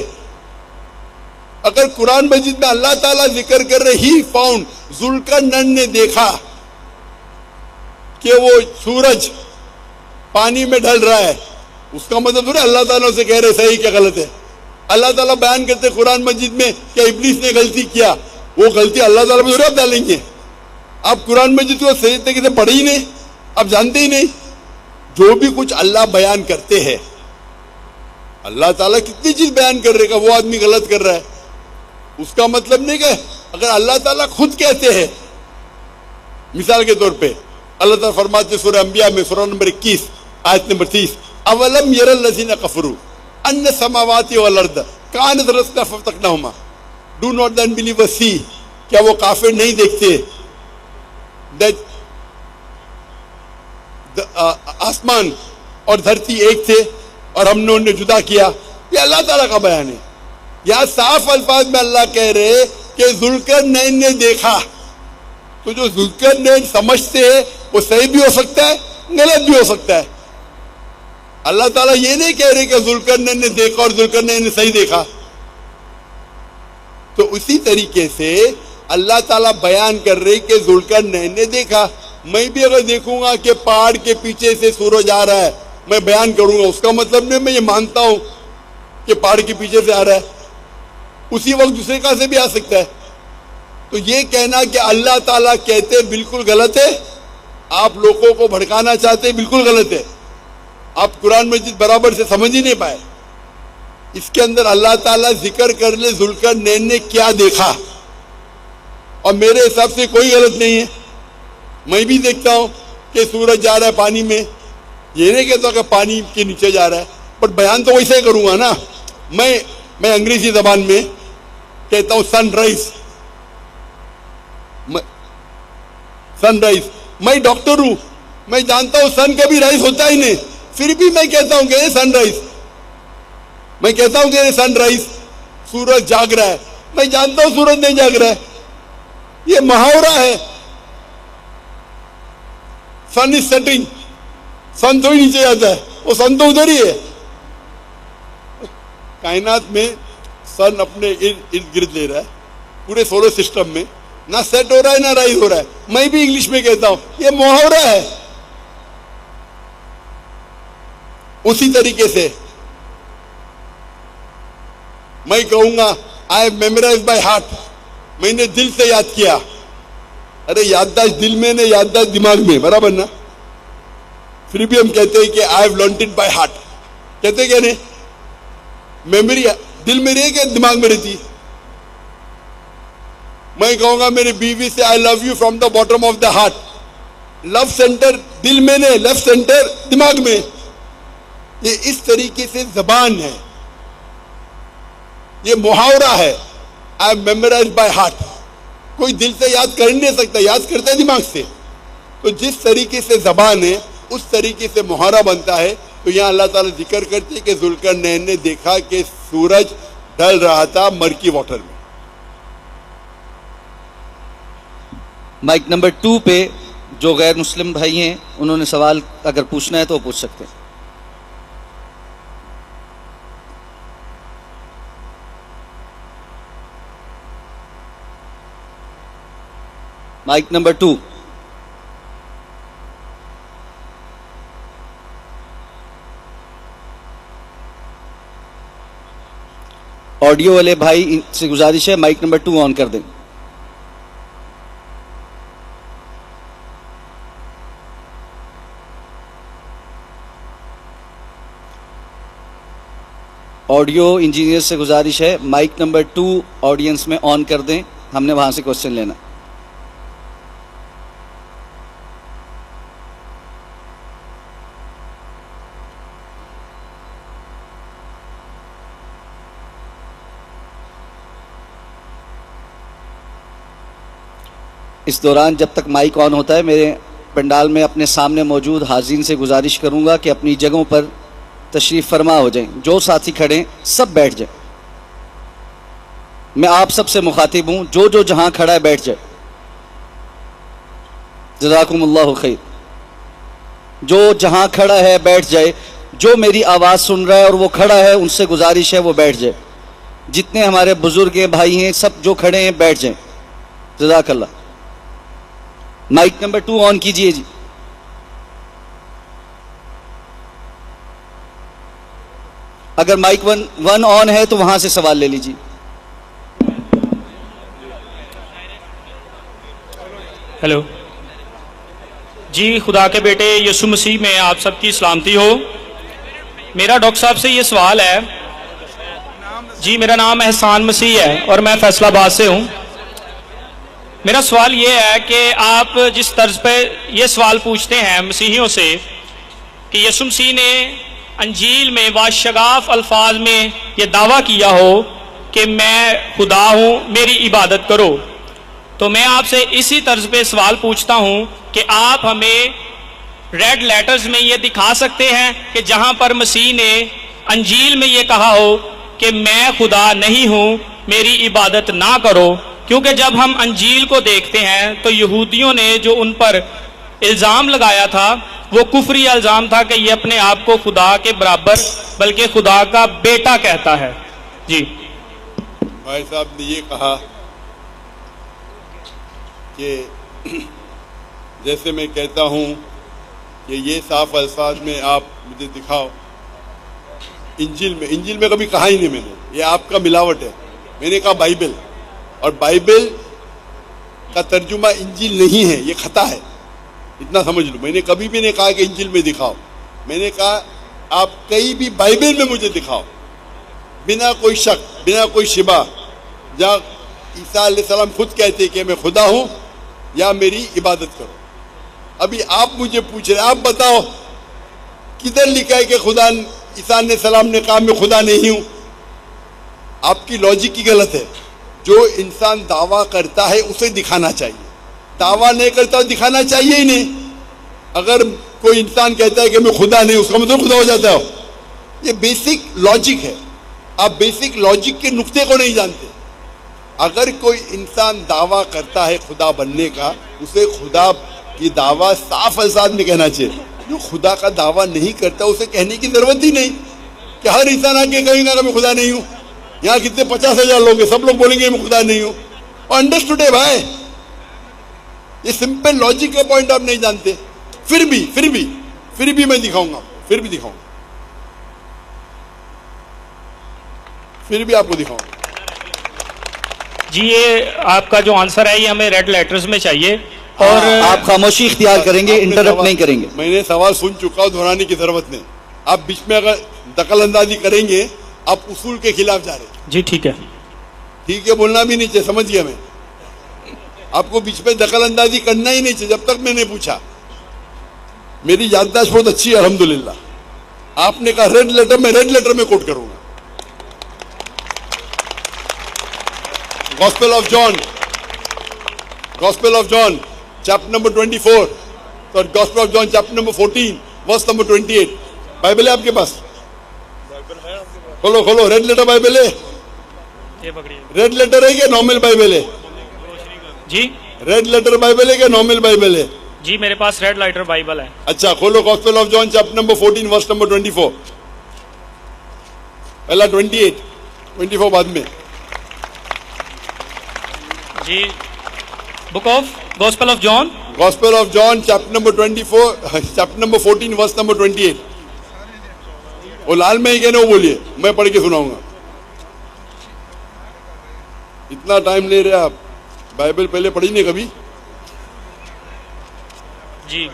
अगर कुरान मजीद में अल्लाह ताला जिक्र कर रहे, ही फाउंड, जुल्करनैन ने देखा कि वो सूरज पानी में ढल रहा है, उसका मतलब थोड़ा अल्लाह ताला से कह रहे सही क्या गलत है। अल्लाह ताला बयान करते कुरान मजीद में कि इब्लीस ने गलती किया, वो गलती अल्लाह ताला पे थोड़ा डालेंगे। आप कुरान मजीद को सही तरीके से पढ़े ही नहीं, आप जानते ही नहीं। जो भी कुछ अल्लाह बयान करते हैं, अल्लाह ताला कितनी चीज बयान कर रहेगा, वो आदमी गलत कर रहा है, उसका मतलब नहीं कि अगर अल्लाह ताला खुद कहते हैं, मिसाल के तौर पे अल्लाह ताला फरमाते सूरह अंबिया में सूरह नंबर 21 आयत नंबर 30, अवलम यरल लज़ीना कफरू अन्न समावाति वल अर्द कानत रत्का फतकनाहुमा, डू नॉट द अनबिलीवर्स सी, क्या वो काफिर नहीं देखते दैट आसमान और धरती एक थे और हमने उन्हें जुदा किया। ये अल्लाह ताला का बयान है। यहां साफ अल्फाज में अल्लाह कह रहे कि जुल्करनैन ने देखा। तो जो जुल्करनैन समझते हैं वो सही भी हो सकता है, गलत भी हो सकता है। अल्लाह ताला ये नहीं कह रहे कि जुल्करनैन ने देखा और जुल्करनैन ने सही देखा। तो उसी तरीके से अल्लाह ताला बयान कर रहे कि जुल्करनैन ने देखा। मैं भी अगर देखूंगा कि पहाड़ के पीछे से सूरज आ रहा है, मैं बयान करूंगा, उसका मतलब नहीं मैं ये मानता हूं कि पहाड़ के पीछे से आ रहा है, उसी वक्त दूसरे का से भी आ सकता है। तो ये कहना कि अल्लाह ताला कहते बिल्कुल गलत है, आप लोगों को भड़काना चाहते बिल्कुल गलत है। आप कुरान मजीद बराबर से समझ ही नहीं पाए। اس کے اندر اللہ تعالیٰ ذکر کر لے ذوالقرنین نے کیا دیکھا, اور میرے حساب سے کوئی غلط نہیں ہے. میں بھی دیکھتا ہوں کہ سورج جا رہا ہے پانی میں, یہ نہیں کہتا کہ پانی کے نیچے جا رہا ہے, بٹ بیان تو ویسے ہی کروں گا نا. میں انگریزی زبان میں کہتا ہوں سن رائز. میں ڈاکٹر ہوں, میں جانتا ہوں سن کبھی رائز ہوتا ہی نہیں, پھر بھی میں کہتا ہوں کہ سن رائز. میں کہتا ہوں کہ سن رائز, سورج جاگ رہا ہے. میں جانتا ہوں سورج نہیں جاگ رہا ہے, یہ محاورہ ہے. سن از سیٹنگ, سن تو ہی نیچے جاتا ہے, وہ سن تو ادھر ہی ہے. کائنات میں سن اپنے ارد گرد لے رہا ہے, پورے سولر سسٹم میں نہ سیٹ ہو رہا ہے نہ رائز ہو رہا ہے. میں بھی انگلش میں کہتا ہوں یہ محاورہ ہے. اسی طریقے سے میں کہوں گا آئی میمورائز بائی ہارٹ, میں نے دل سے یاد کیا. ارے یادداشت دل میں نے یادداشت دماغ میں, برابر نا. پھر بھی ہم کہتے ہیں کہ I have learned it by heart. کہتے کیا نہیں, میموری دل میں رہے کہ دماغ میں رہتی. میں کہوں گا میری بیوی سے I love you from the bottom of the heart. Love centre دل میں نے, لو سینٹر دماغ میں. یہ اس طریقے سے زبان ہے, یہ محاورہ ہے. آئی میمورائز بائی ہارٹ. کوئی دل سے یاد کر نہیں سکتا, یاد کرتا ہے دماغ سے. تو جس طریقے سے زبان ہے اس طریقے سے محاورہ بنتا ہے. تو یہاں اللہ تعالیٰ ذکر کرتے ہیں کہ ذوالقرنین نے دیکھا کہ سورج ڈھل رہا تھا مرکی واٹر میں. مائک نمبر 2 پہ جو غیر مسلم بھائی ہیں انہوں نے سوال اگر پوچھنا ہے تو وہ پوچھ سکتے ہیں. Mic number 2. آڈیو والے بھائی سے گزارش ہے مائک نمبر 2 آن کر دیں. آڈیو انجینئر سے گزارش ہے مائک نمبر 2 آڈینس میں آن کر دیں, ہم نے وہاں سے کوسچن لینا. اس دوران جب تک مائک آن ہوتا ہے میرے پنڈال میں اپنے سامنے موجود حاضرین سے گزارش کروں گا کہ اپنی جگہوں پر تشریف فرما ہو جائیں. جو ساتھی کھڑے ہیں سب بیٹھ جائیں. میں آپ سب سے مخاطب ہوں, جو جہاں کھڑا ہے بیٹھ جائے. جزاکم اللہ خیر. جو جہاں کھڑا ہے بیٹھ جائے. جو میری آواز سن رہا ہے اور وہ کھڑا ہے ان سے گزارش ہے وہ بیٹھ جائے. جتنے ہمارے بزرگ بھائی ہیں سب جو کھڑے ہیں بیٹھ جائیں. جزاک اللہ. مائک نمبر 2 آن کیجئے جی. اگر مائک 1 آن ہے تو وہاں سے سوال لے لیجیے. ہیلو جی, خدا کے بیٹے یسوع مسیح میں آپ سب کی سلامتی ہو. میرا ڈاکٹر صاحب سے یہ سوال ہے جی. میرا نام احسان مسیح ہے اور میں فیصل آباد سے ہوں. میرا سوال یہ ہے کہ آپ جس طرز پہ یہ سوال پوچھتے ہیں مسیحیوں سے کہ یسوع مسیح نے انجیل میں باشگاف الفاظ میں یہ دعویٰ کیا ہو کہ میں خدا ہوں, میری عبادت کرو, تو میں آپ سے اسی طرز پہ سوال پوچھتا ہوں کہ آپ ہمیں ریڈ لیٹرز میں یہ دکھا سکتے ہیں کہ جہاں پر مسیح نے انجیل میں یہ کہا ہو کہ میں خدا نہیں ہوں, میری عبادت نہ کرو. کیونکہ جب ہم انجیل کو دیکھتے ہیں تو یہودیوں نے جو ان پر الزام لگایا تھا وہ کفری الزام تھا کہ یہ اپنے آپ کو خدا کے برابر بلکہ خدا کا بیٹا کہتا ہے. جی بھائی صاحب نے یہ کہا کہ جیسے میں کہتا ہوں کہ یہ صاف الفاظ میں آپ مجھے دکھاؤ. انجیل میں کبھی کہا ہی نہیں میں نے, یہ آپ کا ملاوٹ ہے. میں نے کہا بائبل, اور بائبل کا ترجمہ انجیل نہیں ہے, یہ خطا ہے, اتنا سمجھ لو. میں نے کبھی بھی نہیں کہا کہ انجیل میں دکھاؤ. میں نے کہا آپ کہیں بھی بائبل میں مجھے دکھاؤ. बिना कोई शक, बिना कोई शिबा, जहाँ ईसा अलैहिस्सलाम खुद कहते कि मैं खुदा हूँ या मेरी इबादत करो। अभी आप मुझे पूछ रहे, आप बताओ किधर लिखा है कि खुदा, ईसा अलैहिस्सलाम ने कहा मैं खुदा नहीं हूँ? आपकी लॉजिक ही गलत है। जो इंसान दावा करता है उसे दिखाना चाहिए, दावा नहीं करता दिखाना चाहिए ही नहीं। अगर कोई इंसान कहता है कि मैं खुदा नहीं, उसका मतलब खुदा हो जाता हो? ये बेसिक लॉजिक है। आप बेसिक लॉजिक के नुक्ते को नहीं जानते। अगर कोई इंसान दावा करता है खुदा बनने का, उसे खुदा की दावा साफ अल्फाज में कहना चाहिए। जो खुदा का दावा नहीं करता उसे कहने की जरूरत ही नहीं कि हर इंसान आके कहेगा कि मैं खुदा नहीं हूँ। यहाँ कितने 50,000 लोग हैं, सब लोग बोलेंगे मैं खुदा नहीं हूँ। और अंडरस्टूड है भाई, ये सिंपल लॉजिक का पॉइंट आप नहीं जानते। फिर भी मैं दिखाऊंगा, फिर भी आपको दिखाऊंगा। जी ये आपका जो आंसर है ये हमें रेड लेटर्स में चाहिए, और आप खामोशी इख्तियार करेंगे, इंटरप्ट नहीं करेंगे। मैंने सवाल सुन चुका हूँ, दोहराने की जरूरत नहीं। आप बीच में अगर दखल अंदाजी करेंगे, आप उसूल के खिलाफ जा रहे हैं। जी ठीक है, ठीक है, बोलना भी नहीं चाहिए, समझ गया मैं। आपको बीच में दखल अंदाजी करना ही नहीं चाहिए। जब तक मैंने पूछा, मेरी याददाश्त बहुत अच्छी है अल्हम्दुलिल्लाह। आपने कहा रेड लेटर, मैं रेड लेटर में कोट करूंगा। Gospel of John chapter number 24, तो gospel of John chapter number 14 verse number 28। Bible है आपके पास? खोलो, रेड लेटर बाइबल है? ये पकड़िए। रेड लेटर है क्या नॉर्मल बाइबल है? जी रेड लेटर बाइबल है क्या नॉर्मल बाइबल है? जी मेरे पास रेड लेटर बाइबल है। अच्छा, खोलो gospel of John chapter number 14 verse number 24। पहला 28, 24 बाद में। जी book of gospel of John chapter number 24, chapter number 14 verse number 28। वो लाल में ही कहने, वो बोलिए, मैं पढ़ के सुनाऊंगा। इतना टाइम ले रहे आप, बाइबल पहले पढ़ी नहीं कभी? जी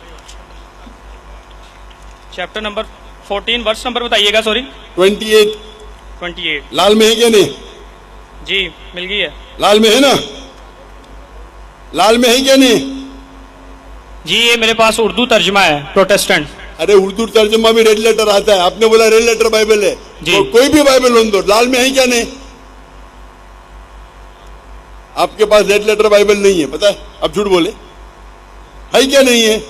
चैप्टर नंबर 14 वर्स नंबर बताइएगा। सॉरी 28। लाल में है क्या नहीं? जी मिल गई है। लाल में है ना? लाल में है क्या नहीं? जी ये मेरे पास उर्दू तर्जमा है, प्रोटेस्टेंट। अरे उर्दू तर्जुमा भी रेड लेटर आता है। आपने बोला रेड लेटर बाइबल है, तो कोई भी बाइबल हो दो, लाल में है क्या नहीं? आपके पास रेड लेटर बाइबल नहीं है, पता है? अब झूठ बोले, है क्या नहीं है?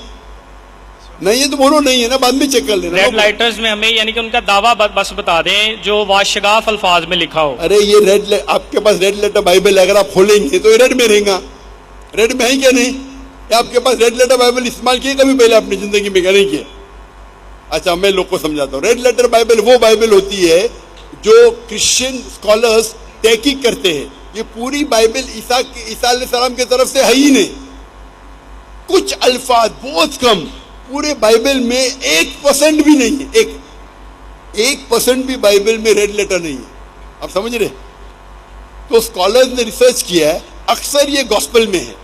नहीं है तो बोलो नहीं है ना, बाद में चेक कर लेना। रेड लेटर्स में हमें यानी कि उनका दावा बस बता दें जो वाशगाफ अल्फाज में लिखा हो। अरे ये आपके पास रेड लेटर बाइबल अगर आप खोलेंगे तो ये रेड में रहेगा। रेड में है क्या नहीं? क्या आपके पास रेड लेटर बाइबल इस्तेमाल किए कभी पहले अपनी जिंदगी में? क्या नहीं किया? अच्छा, मैं लोग को समझाता हूँ। रेड लेटर बाइबल वो बाइबल होती है जो क्रिश्चियन स्कॉलर्स तहकीक करते हैं ये पूरी बाइबल ईसा अलैहिस्सलाम की तरफ से है ही नहीं। कुछ अल्फाज बहुत कम, पूरे बाइबल में 1% भी नहीं है। 1% भी बाइबल में रेड लेटर नहीं है। आप समझ रहे? तो स्कॉलर्स ने रिसर्च किया है, अक्सर ये गॉस्पेल में है।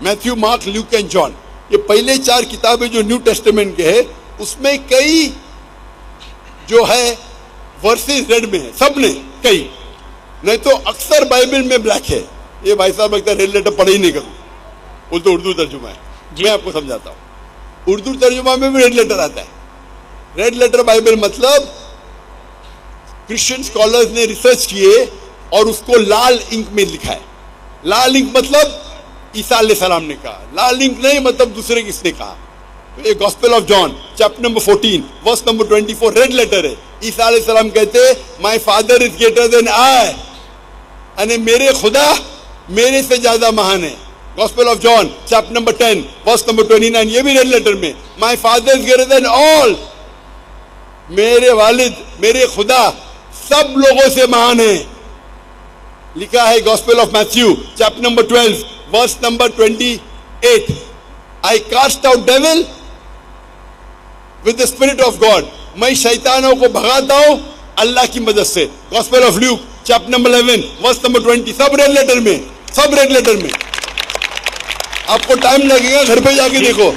Matthew, mark, Luke and John, ये पहले 4 किताबें जो न्यू टेस्टामेंट के है, उसमें कई जो है वर्सेस रेड में है, सब ने कई। नहीं तो अक्सर बाइबल में ब्लैक है। ये भाई साहब लगता है रेड लेटर पढ़े ही नहीं करूँ, वो तो उर्दू तर्जुमा है। मैं आपको समझाता हूँ। उर्दू तर्जुमा में भी रेड लेटर आता है। रेड लेटर बाइबल मतलब क्रिश्चियन स्कॉलर्स ने रिसर्च किए और उसको लाल इंक में लिखा है। लाल इंक मतलब ईसा अलैहिस्सलाम ने कहा, लाल इंक नहीं मतलब दूसरे किसने कहा। तो ये gospel of John chapter number 14 verse number 24 red letter है। ईसा अलैहिस्सलाम कहते my father is greater than I, यानी मेरे खुदा मेरे से ज्यादा महान है। Gospel of John chapter number 10 verse number 29, ये भी रेड लेटर में, my father is greater than all, मेरे वालिद मेरे खुदा सब लोगों से महान है। लिखा है gospel of Matthew chapter number 12 verse number 28, I cast out devil with the spirit of God, मैं शैतानों को भगाता हूं अल्लाह की मदद से। Gospel of Luke chapter number 11 verse number 20, सब रेड लेटर में, सब रेड लेटर में। आपको टाइम लगेगा, घर पे जाके देखो,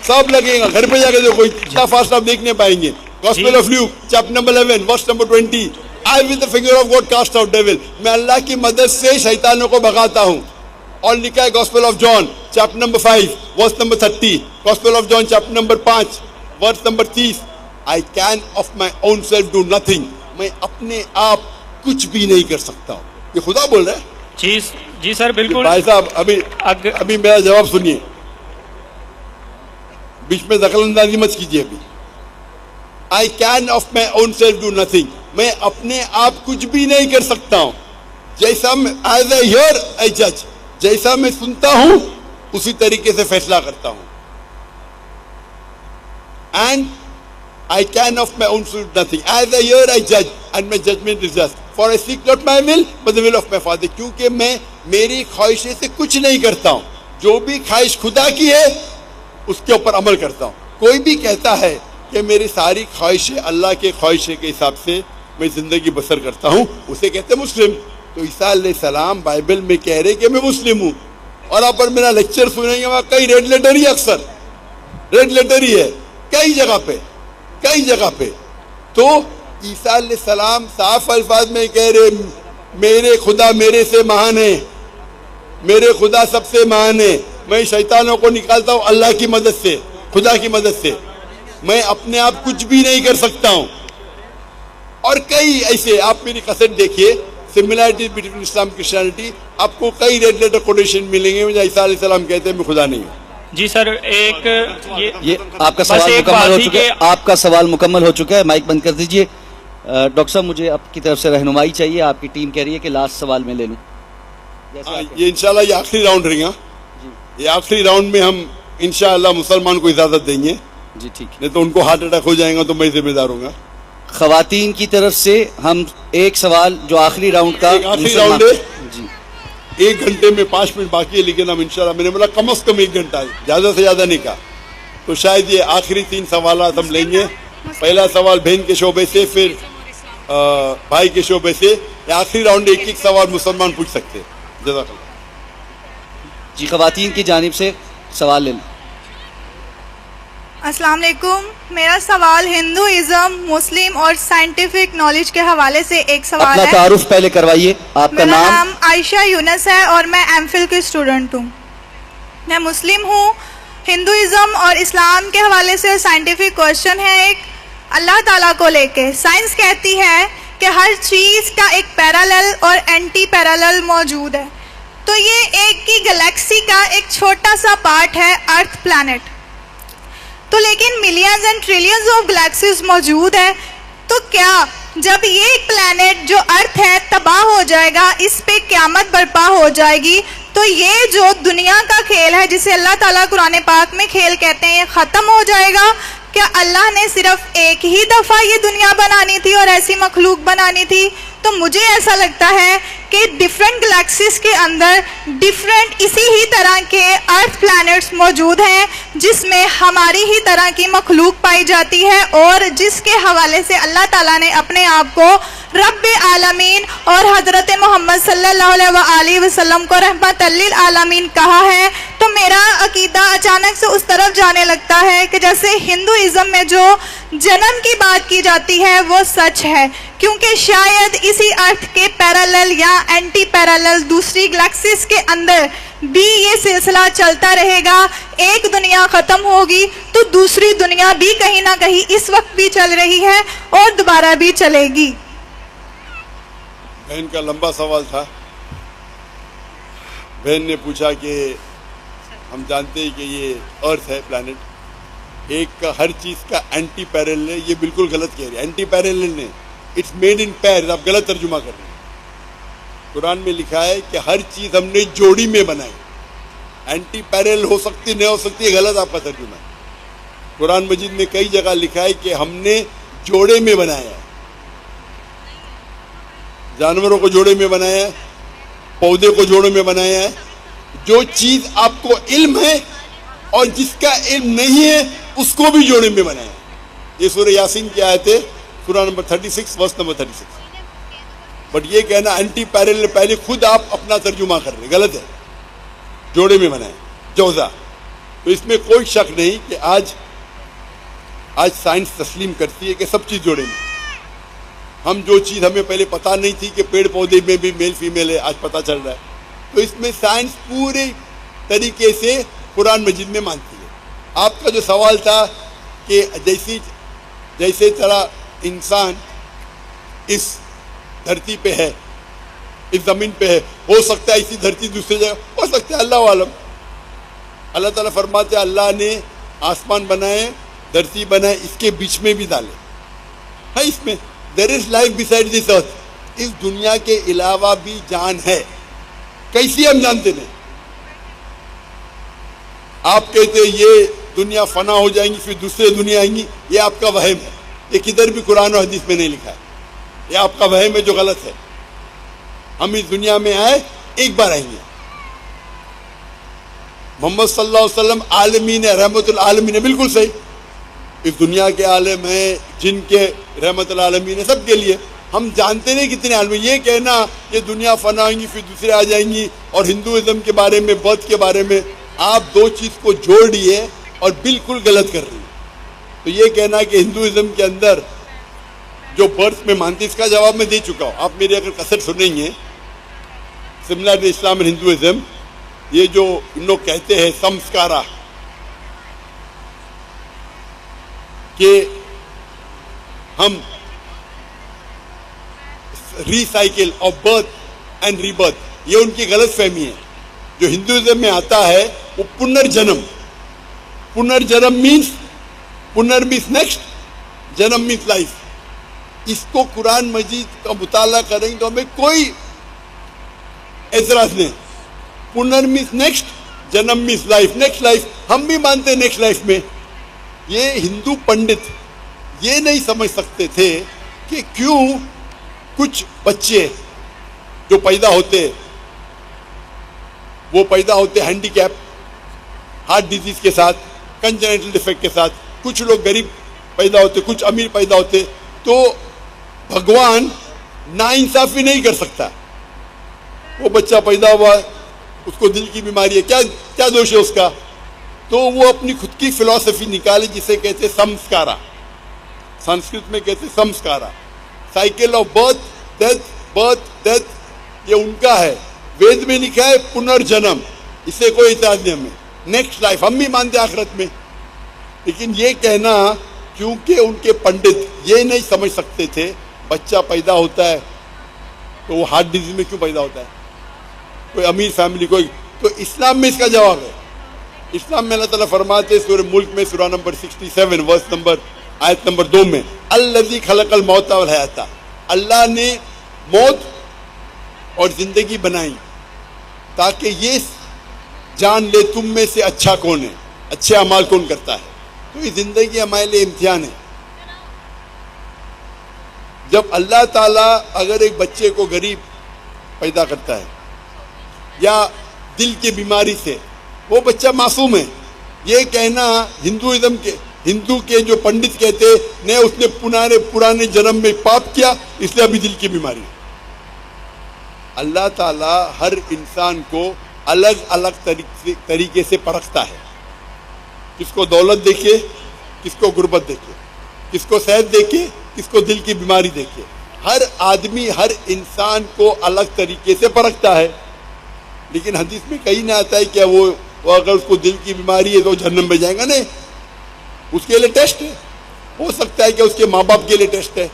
सब लगेगा, घर पे जाके देखो, इतना फास्ट आप देख नहीं पाएंगे। Gospel of Luke, chapter number 11, verse number 20. I with the finger of God cast out devil. मैं अल्लाह की मदद से शैतानों को भगाता हूँ. और लिखा है Gospel of John, chapter number 5, verse number 30. Gospel of John, chapter number 5, verse number 30. I can of my own self do nothing. मैं अपने आप कुछ भी नहीं कर सकता हूँ. ये खुदा बोल रहा है. जी सर बिल्कुल. भाई साहब अभी मेरा जवाब सुनिए. बीच में दखलंदाजी मत कीजिए. अभी I can of my own self do nothing. मैं अपने आप कुछ भी नहीं कर सकता हूँ. जैसा as I hear I judge. जैसा मैं सुनता हूँ उसी तरीके से फैसला करता हूँ. And I can of my own self do nothing. As I hear I judge and my judgment is just. For I seek not my will but the will of my Father. क्योंकि मैं मेरी ख्वाहिशें से कुछ नहीं करता हूँ. जो भी ख्वाहिश खुदा की है उसके ऊपर अमल करता हूँ. कोई भी कहता है कि मेरी सारी ख्वाहिशें अल्लाह के ख्वाहिशें के हिसाब से मैं जिंदगी बसर करता हूँ, उसे कहते हैं मुस्लिम. तो ईसा अलैहिस्सलाम बाइबल में कह रहे कि मैं मुस्लिम हूँ. और आप पर मेरा लेक्चर सुनेंगे वहाँ कई रेड लेटर ही, अक्सर रेड लेटर ही है कई जगह पे. तो ईसा अलैहिस्सलाम साफ अल्फाज में कह रहे मेरे खुदा मेरे से महान है, मेरे खुदा सबसे महान है. मैं शैतानों को निकालता हूँ अल्लाह की मदद से, खुदा की मदद से. मैं अपने आप कुछ भी नहीं कर सकता हूँ. और कई ऐसे आप मेरी कैसेट देखिए, सिमिलैरिटी बिटवीन इस्लाम क्रिश्चियनिटी, आपको कई रेड लेटर कोटेशन मिलेंगे जहाँ ईसा अलैहिस्सलाम कहते हैं मैं खुदा नहीं हूँ. जी सर एक ये आपका सवाल मुकम्मल हो चुका है. आपका सवाल मुकम्मल हो चुका है. माइक बंद कर दीजिए. डॉक्टर साहब मुझे आपकी तरफ से रहनुमाई चाहिए. आपकी टीम कह रही है कि लास्ट सवाल में ले लूँ. ये इंशाल्लाह ये आखिरी राउंड रहेगा. ये आखिरी राउंड में हम इंशाल्लाह मुसलमान को इजाजत देंगे. जी ठीक है. नहीं तो उनको हार्ट अटैक हो जाएगा तो मैं जिम्मेदार हूँगा. खवातीन की तरफ से हम एक सवाल जो आखिरी राउंड का आखिरी राउंड है जी. 1 घंटे में 5 मिनट बाकी है, लेकिन हम इंशाल्लाह, मैंने बोला कम से कम 1 घंटा है, ज्यादा से ज्यादा नहीं कहा. तो शायद ये आखिरी 3 सवाल हम लेंगे. पहला सवाल बहन के शोबे से, फिर भाई के शोबे से. आखिरी राउंड एक सवाल मुसलमान पूछ सकते हैं. जज़ाकल्लाह. जी खवातीन की जानिब से सवाल ले लें. अस्सलाम वालेकुम. मेरा सवाल हिंदुइज्म, मुस्लिम और साइंटिफिक नॉलेज के हवाले से एक सवाल अपना है. तारुफ पहले करवाइए. आपका मेरा नाम आयशा यूनस है और मैं एमफिल की स्टूडेंट हूँ. मैं मुस्लिम हूँ. हिंदुइज्म और इस्लाम के हवाले से साइंटिफिक क्वेश्चन है एक, अल्लाह ताला को लेके. साइंस कहती है कि हर चीज़ का एक पैरेलल और एंटी पैरेलल मौजूद है. तो ये एक ही गैलेक्सी का एक छोटा सा पार्ट है अर्थ प्लैनेट. तो लेकिन millions and trillions of galaxies मौजूद है. तो क्या जब ये एक प्लैनेट जो अर्थ है तबाह हो जाएगा, इस पे क़यामत बर्पा हो जाएगी, तो ये जो दुनिया का खेल है जिसे अल्लाह ताला कुरान पाक में खेल कहते हैं, ये ख़त्म हो जाएगा? क्या अल्लाह ने सिर्फ एक ही दफ़ा ये दुनिया बनानी थी और ऐसी मखलूक बनानी थी? तो मुझे ऐसा लगता है कि डिफरेंट गैलेक्सीज के अंदर डिफरेंट इसी ही तरह के अर्थ प्लैनेट्स मौजूद हैं जिसमें हमारी ही तरह की मखलूक पाई जाती है और जिसके हवाले से अल्लाह ताला ने अपने आप को रब्बे आलमीन और हज़रत मोहम्मद सल्लल्लाहु अलैहि वसल्लम को रहमतुल लिल आलमीन कहा है. तो मेरा अकीदा अचानक से उस तरफ जाने लगता है कि जैसे हिंदुइज्म में जो जन्म की बात की जाती है वो सच है, क्योंकि शायद इसी अर्थ के पैरेलल या एंटी पैरेलल दूसरी गैलेक्सीज के अंदर भी ये सिलसिला चलता रहेगा. एक दुनिया ख़त्म होगी तो दूसरी दुनिया भी कहीं ना कहीं इस वक्त भी चल रही है और दोबारा भी चलेगी. बहन का लंबा सवाल था. बहन ने पूछा कि हम जानते हैं कि ये अर्थ है प्लैनेट, एक का हर चीज़ का एंटी पैरेलल है. ये बिल्कुल गलत कह रही है. एंटी पैरेलल ने इट्स मेड इन पैर, आप गलत तर्जुमा कर रहे हैं. कुरान में लिखा है कि हर चीज़ हमने जोड़ी में बनाई. एंटी पैरेलल हो सकती नहीं हो सकती, गलत आपका तर्जुमा है. कुरान मजीद में कई जगह लिखा है कि हमने जोड़े में बनाया है. जानवरों को जोड़े में बनाया है, पौधे को जोड़े में बनाया है. जो चीज़ आपको इल्म है और जिसका इल्म नहीं है उसको भी जोड़े में बनाया है. ये सूरह यासीन की आयत है, सूरह नंबर 36 वर्स नंबर 36. बट ये कहना एंटी पैरेलल, पहले खुद आप अपना तर्जुमा कर रहे, गलत है. जोड़े में बनाए जोजा. तो इसमें कोई शक नहीं कि आज آج سائنس تسلیم کرتی ہے کہ سب چیز جوڑے میں. ہم جو چیز ہمیں پہلے پتہ نہیں تھی کہ پیڑ پودے میں بھی میل فیمیل ہے، آج پتہ چل رہا ہے. تو اس میں سائنس پورے طریقے سے قرآن مجید میں مانتی ہے. آپ کا جو سوال تھا کہ جیسے طرح انسان اس دھرتی پہ ہے، اس زمین پہ ہے، ہو سکتا ہے اسی دھرتی دوسری جگہ ہو سکتا ہے، اللہ عالم. اللہ تعالیٰ فرماتے ہیں اللہ نے آسمان بنائے، دھرتی بنائے، اس کے بیچ میں بھی ڈالے. ہاں اس میں دیر از لائف بسائڈ دس ارتھ، اس دنیا کے علاوہ بھی جان ہے. کیسی ہم جانتے نہیں. آپ کہتے ہیں یہ دنیا فنا ہو جائیں گی پھر دوسرے دنیا آئیں گی، یہ آپ کا وہم ہے. یہ کدھر بھی قرآن و حدیث میں نہیں لکھا ہے. یہ آپ کا وہم ہے جو غلط ہے. ہم اس دنیا میں آئے ایک بار آئیں گے. محمد صلی اللہ علیہ وسلم عالمین رحمت العالمین، بالکل صحیح. اس دنیا کے عالم ہیں، جن کے رحمت العالمین ہے سب کے لیے. ہم جانتے نہیں کتنے عالم. یہ کہنا یہ دنیا فنا ہوئیں گی پھر دوسرے آ جائیں گی، اور ہندوازم کے بارے میں، بدھ کے بارے میں آپ دو چیز کو جوڑ دیے اور بالکل غلط کر رہی ہیں. تو یہ کہنا کہ ہندوازم کے اندر جو برتھ میں مانتی، اس کا جواب میں دے چکا ہوں. آپ میری اگر کثر سنیں گے سملر اسلام اینڈ ہندوازم، یہ جو ان لوگ کہتے ہیں سمسکارا، کہ ہم recycle of birth and rebirth, یہ ان کی غلط فہمی ہے. جو ہندوازم میں آتا ہے وہ پنرجنم. پنرجنم مینس نیکسٹ، جنم مینس لائف. اس کو قرآن مجید کا مطالعہ کریں گے تو ہمیں کوئی اعتراض نہیں. پنر مینس نیکسٹ، جنم مینس لائف، نیکسٹ لائف. ہم بھی مانتے ہیں نیکسٹ لائف میں. یہ ہندو پنڈت یہ نہیں سمجھ سکتے تھے کہ کیوں کچھ بچے جو پیدا ہوتے وہ پیدا ہوتے ہینڈی کیپ، ہارٹ ڈیزیز کے ساتھ، کنجنیٹل ڈیفیکٹ کے ساتھ. کچھ لوگ غریب پیدا ہوتے، کچھ امیر پیدا ہوتے. تو بھگوان ناانصافی نہیں کر سکتا. وہ بچہ پیدا ہوا، اس کو دل کی بیماری ہے، کیا دوش ہے اس کا؟ تو وہ اپنی خود کی فلسفی نکالے جسے کہتے سمسکارا. سنسکرت میں کہتے سمسکارا. سائیکل آف برتھ ڈیتھ یہ ان کا ہے. وید میں لکھا ہے پنرجنم، اس سے کوئی اعتراض نہیں ہمیں. نیکسٹ لائف ہم بھی مانتے آخرت میں. لیکن یہ کہنا کیونکہ ان کے پنڈت یہ نہیں سمجھ سکتے تھے بچہ پیدا ہوتا ہے تو وہ ہارٹ ڈیزیز میں کیوں پیدا ہوتا ہے، کوئی امیر فیملی کوئی. تو اسلام میں اس کا جواب ہے. اسلام میں اللہ تعالیٰ فرماتے سورہ ملک میں سورہ نمبر 67 ورس نمبر آیت نمبر 2 میں الذی خلق الموت والحیات، اللہ نے موت اور زندگی بنائی تاکہ یہ جان لے تم میں سے اچھا کون ہے، اچھے اعمال کون کرتا ہے. تو یہ زندگی ہمارے لیے امتحان ہے. جب اللہ تعالیٰ اگر ایک بچے کو غریب پیدا کرتا ہے یا دل کی بیماری سے، وہ بچہ معصوم ہے. یہ کہنا ہندو کے جو پنڈت کہتے نہیں، اس نے پرانے جنم میں پاپ کیا اس لیے ابھی دل کی بیماری. اللہ تعالیٰ ہر انسان کو الگ الگ طریقے سے پرکھتا ہے. کس کو دولت دیکھے، کس کو غربت دیکھے، کس کو صحت دیکھے، کس کو دل کی بیماری دیکھے. ہر آدمی ہر انسان کو الگ طریقے سے پرکھتا ہے. لیکن حدیث میں کہیں نہ آتا ہے کہ وہ اگر اس کو دل کی بیماری ہے تو جہنم میں جائے گا. نہیں، اس کے لیے ٹیسٹ ہے. ہو سکتا ہے کہ اس کے ماں باپ کے لیے ٹیسٹ ہے.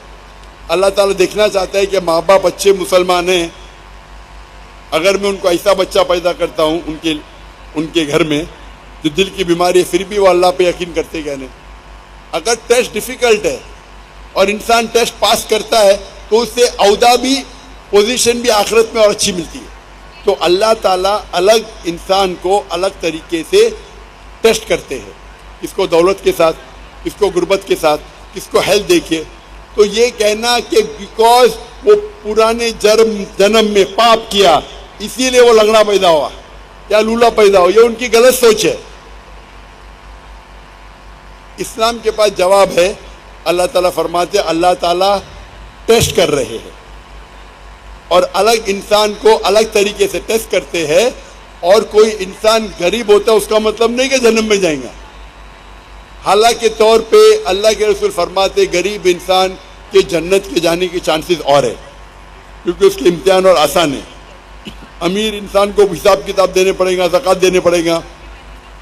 اللہ تعالیٰ دیکھنا چاہتا ہے کہ ماں باپ اچھے مسلمان ہیں. اگر میں ان کو ایسا بچہ پیدا کرتا ہوں ان کے گھر میں جو دل کی بیماری ہے، پھر بھی وہ اللہ پہ یقین کرتے کیا نہیں. اگر ٹیسٹ ڈیفیکلٹ ہے اور انسان ٹیسٹ پاس کرتا ہے تو اس سے عہدہ بھی، پوزیشن بھی آخرت میں اور اچھی ملتی ہے. تو اللہ تعالیٰ الگ انسان کو الگ طریقے سے ٹیسٹ کرتے ہیں. کس کو دولت کے ساتھ، کس کو غربت کے ساتھ، کس کو ہیلتھ دیکھے. تو یہ کہنا کہ بیکاز وہ پرانے جنم میں پاپ کیا اسی لیے وہ لنگڑا پیدا ہوا یا لولا پیدا ہوا، یہ ان کی غلط سوچ ہے. اسلام کے پاس جواب ہے. اللہ تعالیٰ فرماتے ہیں اللہ تعالیٰ ٹیسٹ کر رہے ہیں اور الگ انسان کو الگ طریقے سے ٹیسٹ کرتے ہیں. اور کوئی انسان غریب ہوتا ہے اس کا مطلب نہیں کہ جہنم میں جائیں گا. हालांकि तौर पे अल्लाह के रसूल फरमाते गरीब इंसान के जन्नत के जाने के चांसेस और है, क्योंकि उसके इम्तिहान और आसान है। अमीर इंसान को हिसाब किताब देने पड़ेगा, ज़कात देने पड़ेगा,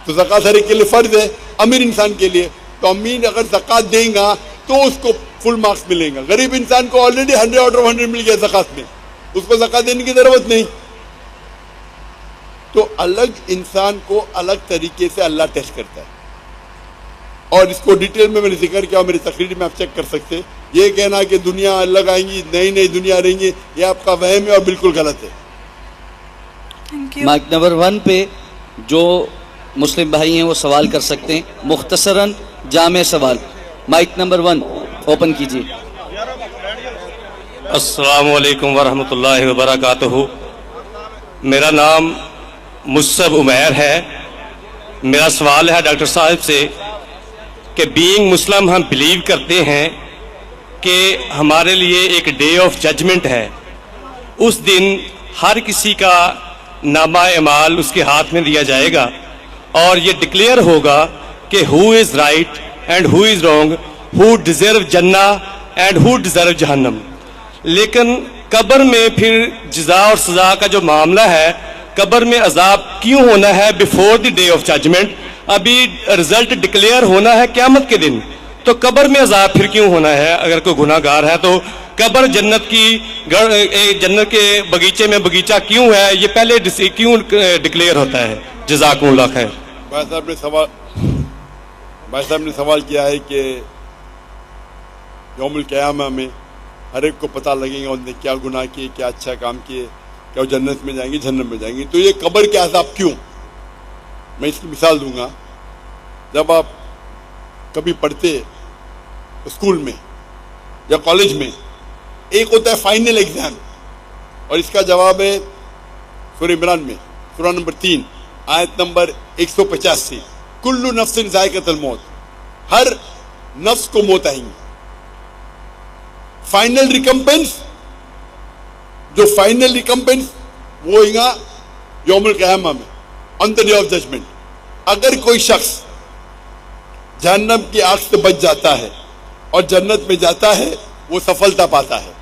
तो ज़कात हर एक के लिए फ़र्ज है अमीर इंसान के लिए। तो अमीर अगर ज़कात देगा तो उसको फुल मार्क्स मिलेगा। गरीब इंसान को ऑलरेडी 100 आउट ऑफ 100 मिल गया ज़कात में, उसको ज़कात देने की ज़रूरत नहीं। तो अलग इंसान को अलग तरीके से अल्लाह टेस्ट करता है, और इसको डिटेल में मैंने जिक्र किया, मेरी तकरीर में आप चेक कर सकते। ये कहना कि दुनिया अलग आएंगी, नई नई दुनिया रहेंगी, ये आपका वहम है और बिल्कुल गलत है। माइक नंबर 1 पे जो मुस्लिम भाई हैं वो सवाल कर सकते हैं, मुख्तसरन जामे सवाल। माइक नंबर 1 ओपन कीजिए। अस्सलामु अलैकुम वरहमतुल्लाहि वबरकातुहू। मेरा नाम मुसब उमैर है। मेरा सवाल है डॉक्टर साहब से कि बीइंग मुस्लिम हम बिलीव करते हैं कि हमारे लिए एक डे ऑफ जजमेंट है। उस दिन हर किसी का नामा अमाल उसके हाथ में दिया जाएगा और ये डिक्लेयर होगा कि who is right and who is wrong, who deserve जन्ना एंड हु डिज़र्व जहन्नम। लेकिन कब्र में फिर जज़ा और सज़ा का जो मामला है, कब्र में अजाब क्यों होना है before the day of judgement? अभी रिजल्ट डिक्लेयर होना है क़यामत के दिन, तो कब्र में अजाब फिर क्यों होना है? अगर कोई गुनाहगार है तो कब्र जन्नत जन्नत के बगीचे में बगीचा क्यों है, ये पहले क्यों डिक्लेयर होता है? जज़ाकुमुल्लाह खैर। भाई साहब ने सवाल किया है कि यौमुल क़यामा में हर एक को पता लगेगा उन्होंने क्या गुनाह किए, क्या अच्छा काम किए, क्या वो जन्नत में जाएंगे, जहन्नम में जाएंगे। तो ये कब्र के अज़ाब क्यों? मैं इसकी मिसाल दूंगा। जब आप कभी पढ़ते स्कूल में या कॉलेज में, एक होता है फाइनल एग्जाम, और इसका जवाब है सूरह इमरान में सूरह नंबर 3 आयत नंबर 185, कुल्लु नफ्सिन ज़ाइक़तुल मौत, हर नफ्स को मौत आएंगी। फाइनल रिकम्पेंस, जो फाइनल रिकम्पेंस वो होगा यौमुल क़यामा में, on the day of judgement. अगर कोई शख्स जहन्नम की आग से बच जाता है और जन्नत में जाता है, वो सफलता पाता है,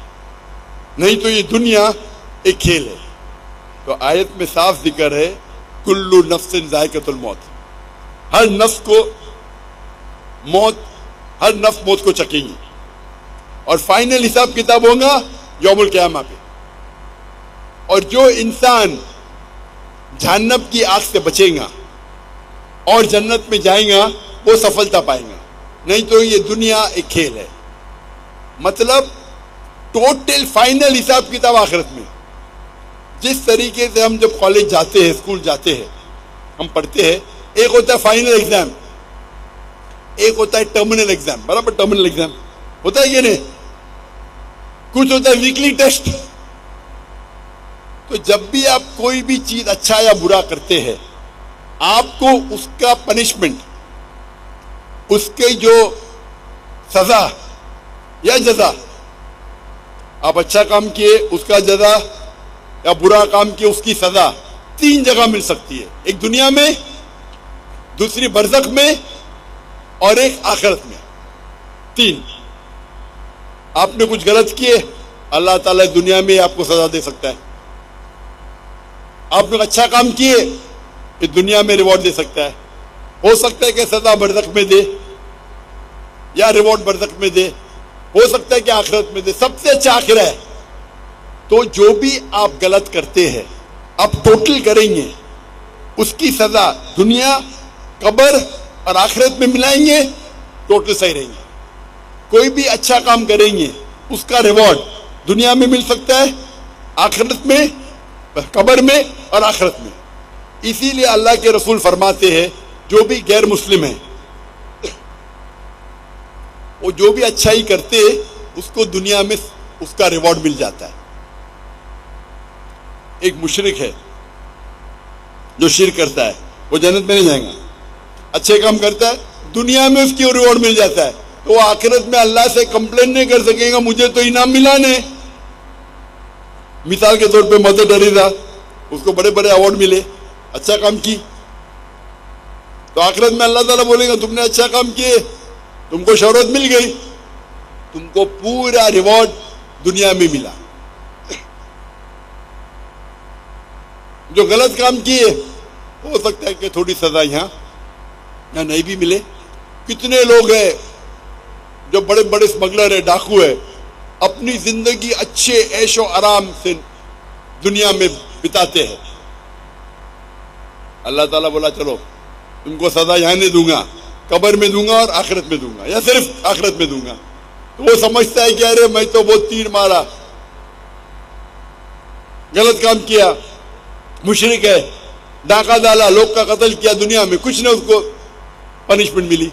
नहीं तो ये दुनिया एक खेल है। तो आयत में साफ जिक्र है कुल्लु नफ्सिन ज़ाइक़तुल मौत, हर नफ्स को मौत, हर नफ्स मौत को चखेंगी, और फाइनल हिसाब किताब होगा यौमुल क़यामा पे। और जो इंसान जहन्नम की आग से बचेगा और जन्नत में जाएगा, वो सफलता पाएगा, नहीं तो ये दुनिया एक खेल है। मतलब टोटल फाइनल हिसाब किताब आखिरत में। जिस तरीके से हम जब कॉलेज जाते हैं, स्कूल जाते हैं, हम पढ़ते हैं, एक होता है फाइनल एग्जाम, एक होता है टर्मिनल एग्जाम। बराबर टर्मिनल एग्जाम होता है ये नहीं, कुछ होता है वीकली टेस्ट। तो जब भी आप कोई भी चीज अच्छा या बुरा करते हैं, आपको उसका पनिशमेंट, उसके जो सजा या जजा, आप अच्छा काम किए उसका जजा या बुरा काम किए उसकी सजा, 3 जगह मिल सकती है। एक दुनिया में, दूसरी बरज़ख में, और एक आखिरत में। 3। आपने कुछ गलत किए, अल्लाह ताला दुनिया में आपको सजा दे सकता है। आपने अच्छा काम किए कि दुनिया में रिवॉर्ड दे सकता है। हो सकता है कि सजा बरज़ख में दे या रिवॉर्ड बरज़ख में दे, हो सकता है कि आखिरत में दे। सबसे अच्छा आखिरत है। तो जो भी आप गलत करते हैं, आप टोटल करेंगे, उसकी सजा दुनिया, कब्र और आखिरत में मिलाएंगे, टोटल सही रहेंगे। कोई भी अच्छा काम करेंगे, उसका रिवॉर्ड दुनिया में मिल सकता है, आखिरत में, कब्र में और आखिरत में। इसीलिए अल्लाह के रसूल फरमाते हैं, जो भी गैर मुस्लिम है, वो जो भी अच्छाई करते हैं, उसको दुनिया में उसका रिवॉर्ड मिल जाता है। एक मुशरिक है जो शिर्क करता है, वो जन्नत में नहीं जाएगा। अच्छे काम करता है, दुनिया में उसकी रिवॉर्ड मिल जाता है, तो वो आखिरत में अल्लाह से कंप्लेन नहीं कर सकेगा, मुझे तो इनाम मिला नहीं। मिसाल के तौर पे मदर टेरेसा, उसको बड़े बड़े अवार्ड मिले, अच्छा काम की, تو آخرت میں اللہ تعالیٰ بولے گا تم نے اچھا کام کیے, تم کو شہرت مل گئی, تم کو پورا ریوارڈ دنیا میں ملا. جو غلط کام کیے ہو سکتا ہے کہ تھوڑی سزا یہاں نہیں بھی ملے. کتنے لوگ ہیں جو بڑے بڑے اسمگلر ہے, ڈاکو ہے, اپنی زندگی اچھے عیش و آرام سے دنیا میں بتاتے ہیں. اللہ تعالیٰ بولا چلو تم کو سزا یہاں نہیں دوں گا, قبر میں دوں گا اور آخرت میں دوں گا, یا صرف آخرت میں دوں گا. تو وہ سمجھتا ہے کہ ارے میں تو بہت تیر مارا, غلط کام کیا, مشرک ہے, ڈاکہ ڈالا, لوگ کا قتل کیا دنیا میں, کچھ نہ اس کو پنشمنٹ ملی.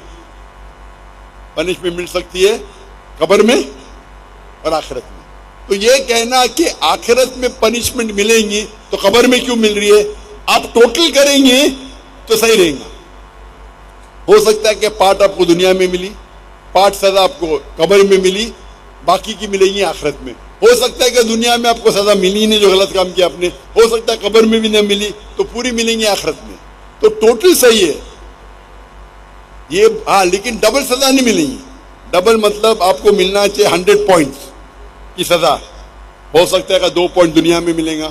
پنشمنٹ مل سکتی ہے قبر میں اور آخرت میں. تو یہ کہنا کہ آخرت میں پنشمنٹ ملیں گی تو قبر میں کیوں مل رہی ہے, آپ ٹوٹل کریں گے تو صحیح رہیں گا. ہو سکتا ہے کہ پارٹ آپ کو دنیا میں ملی, پارٹ سزا آپ کو قبر میں ملی, باقی کی ملے گی آخرت میں. ہو سکتا ہے کہ دنیا میں آپ کو سزا ملی نہیں جو غلط کام کیا آپ نے, ہو سکتا ہے قبر میں بھی نہ ملی تو پوری ملیں گی آخرت میں. تو ٹوٹل صحیح ہے یہ, ہاں, لیکن ڈبل سزا نہیں ملیں گی. ڈبل مطلب آپ کو ملنا چاہیے 100 پوائنٹس کی سزا. ہو سکتا ہے کہ 2 پوائنٹ دنیا میں ملے گا,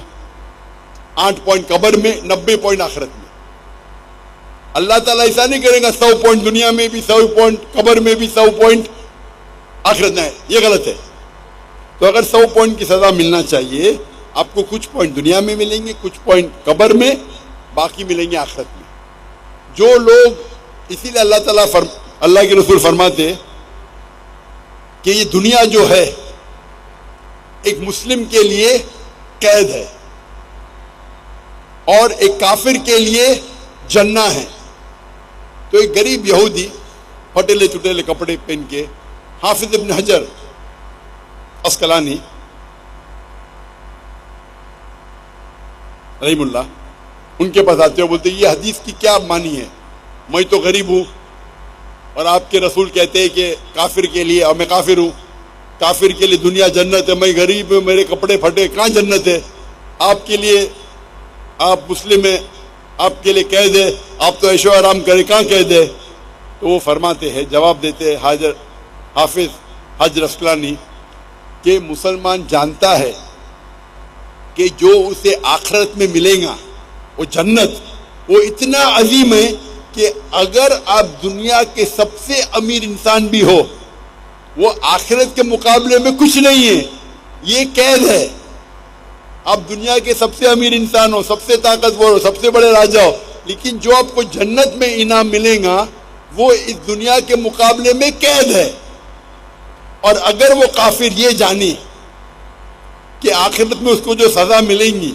8 پوائنٹ قبر میں, 90 پوائنٹ آخرت میں. اللہ تعالیٰ ایسا نہیں کرے گا 100 پوائنٹ دنیا میں بھی, 100 پوائنٹ قبر میں بھی, 100 پوائنٹ آخرت میں. یہ غلط ہے. تو اگر 100 پوائنٹ کی سزا ملنا چاہیے آپ کو, کچھ پوائنٹ دنیا میں ملیں گے, کچھ پوائنٹ قبر میں, باقی ملیں گے آخرت میں. جو لوگ, اسی لیے اللہ تعالیٰ اللہ کے رسول فرماتے کہ یہ دنیا جو ہے ایک مسلم کے لیے قید ہے اور ایک کافر کے لیے جنہ ہے. تو ایک غریب یہودی پھٹیلے چٹیلے کپڑے پہن کے, حافظ ابن حجر اسقلانی رحم اللہ, ان کے پاس آتے ہو, بولتے یہ حدیث کی کیا معنی ہے, میں تو غریب ہوں اور آپ کے رسول کہتے ہیں کہ کافر کے لیے, اور میں کافر ہوں, کافر کے لیے دنیا جنت ہے, میں غریب ہوں, میرے کپڑے پھٹے, کہاں جنت ہے؟ آپ کے لیے, آپ مسلم ہیں, آپ کے لیے قید ہے, آپ تو عیش و آرام کریں, کہاں قید ہے؟ تو وہ فرماتے ہیں, جواب دیتے ہیں حافظ حجر اسقلانی کہ مسلمان جانتا ہے کہ جو اسے آخرت میں ملے گا وہ جنت, وہ اتنا عظیم ہے کہ اگر آپ دنیا کے سب سے امیر انسان بھی ہو, وہ آخرت کے مقابلے میں کچھ نہیں ہے, یہ قید ہے. آپ دنیا کے سب سے امیر انسان ہو, سب سے طاقتور ہو, سب سے بڑے راجا ہو, لیکن جو آپ کو جنت میں انعام ملے گا وہ اس دنیا کے مقابلے میں قید ہے. اور اگر وہ کافر یہ جانے کہ آخرت میں اس کو جو سزا ملیں گی,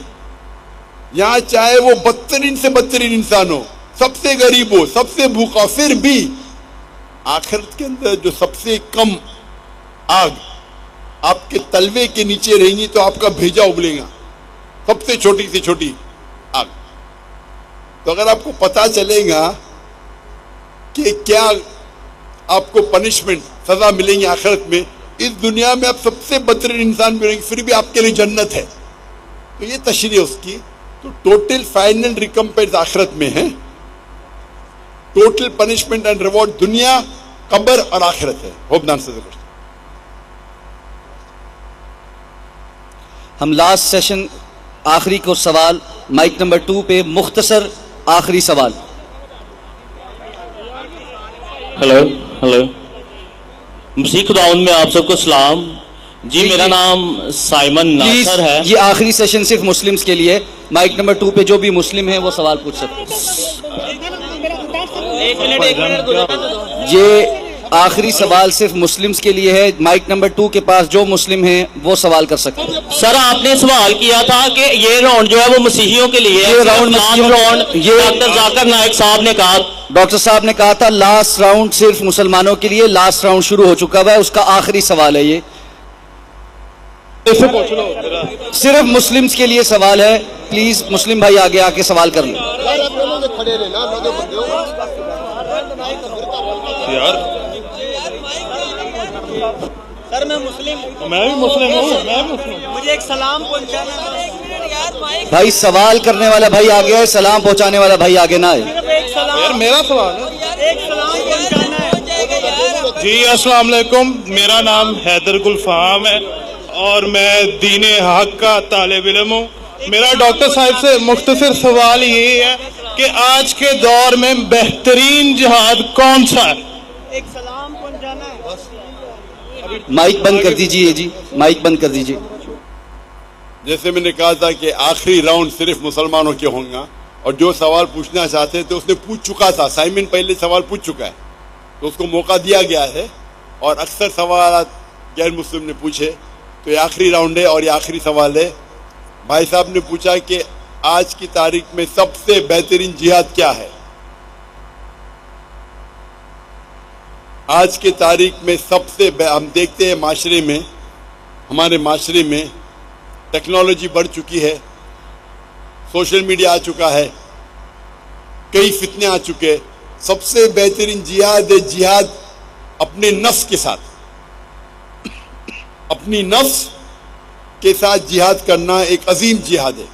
یہاں چاہے وہ بدترین سے بدترین انسان ہو, سب سے غریب ہو, سب سے بھوکا, پھر بھی آخرت کے اندر جو سب سے کم آگ آپ کے تلوے کے نیچے رہیں گی تو آپ کا بھیجا ابلے گا, سب سے چھوٹی آگ. تو اگر آپ کو پتا چلے گا کہ کیا آپ کو پنشمنٹ, سزا ملیں گی آخرت میں, اس دنیا میں آپ سب سے بدترین انسان بھی رہیں گے, پھر بھی آپ کے لیے جنت ہے, تو یہ تشریح اس کی. تو ٹوٹل فائنل ریکمپنس آخرت میں ہے, ٹوٹل پنشمنٹ اینڈ ریوارڈ دنیا, قبر اور آخرت ہے. ہوپ نان سے ہم لاسٹ سیشن آخری کو سوال مائک نمبر 2 پہ مختصر آخری سوال. ہلو مسیح خداوند میں آپ سب کو سلام. جی میرا نام سائمن ناصر ہے. یہ آخری سیشن صرف مسلمز کے لیے, مائک نمبر 2 پہ جو بھی مسلم ہیں وہ سوال پوچھ سکتے ہیں. یہ آخری سوال صرف مسلمز کے لیے ہے, مائک نمبر 2 کے پاس جو مسلم ہیں وہ سوال کر سکتے ہیں. سر آپ نے سوال کیا تھا کہ یہ راؤنڈ جو ہے وہ مسیحیوں کے لیے ہے. یہ راؤنڈ یہ ڈاکٹر ذاکر نائک صاحب نے کہا, ڈاکٹر صاحب نے کہا تھا لاسٹ راؤنڈ صرف مسلمانوں کے لیے, لاسٹ راؤنڈ شروع ہو چکا ہوا ہے, اس کا آخری سوال ہے. یہ صرف مسلمز کے لیے سوال ہے, پلیز مسلم بھائی آگے آ کے سوال کر لیں. سر میں مسلم ہوں, میں بھی مسلم ہوں, مجھے ایک سلام پہنچانا. بھائی سوال کرنے والا بھائی آگے ہے, سلام پہنچانے والا بھائی آگے نہ آئے. یار میرا سوال ہے. جی السلام علیکم, میرا نام حیدر گلفام ہے اور میں دین حق کا طالب علم ہوں. میرا ڈاکٹر صاحب سے مختصر سوال یہ ہے کہ آج کے دور میں بہترین جہاد کون سا ہے؟ ایک سلام پہنچانا ہے. مائک بند کر دیجئے جی, مائک بند کر دیجئے. جیسے میں نے کہا تھا کہ آخری راؤنڈ صرف مسلمانوں کے ہوں گا, اور جو سوال پوچھنا چاہتے تھے اس نے پوچھ چکا تھا. سائمن پہلے سوال پوچھ چکا ہے تو اس کو موقع دیا گیا ہے, اور اکثر سوالات غیر مسلم نے پوچھے, تو یہ آخری راؤنڈ ہے اور یہ آخری سوال ہے. بھائی صاحب نے پوچھا کہ آج کی تاریخ میں سب سے بہترین جہاد کیا ہے. آج کی تاریخ میں سب سے ہم دیکھتے ہیں معاشرے میں, ہمارے معاشرے میں ٹیکنالوجی بڑھ چکی ہے, سوشل میڈیا آ چکا ہے, کئی فتنے آ چکے. سب سے بہترین جہاد ہے جہاد اپنے نفس کے ساتھ. اپنی نفس کے ساتھ جہاد کرنا ایک عظیم جہاد ہے.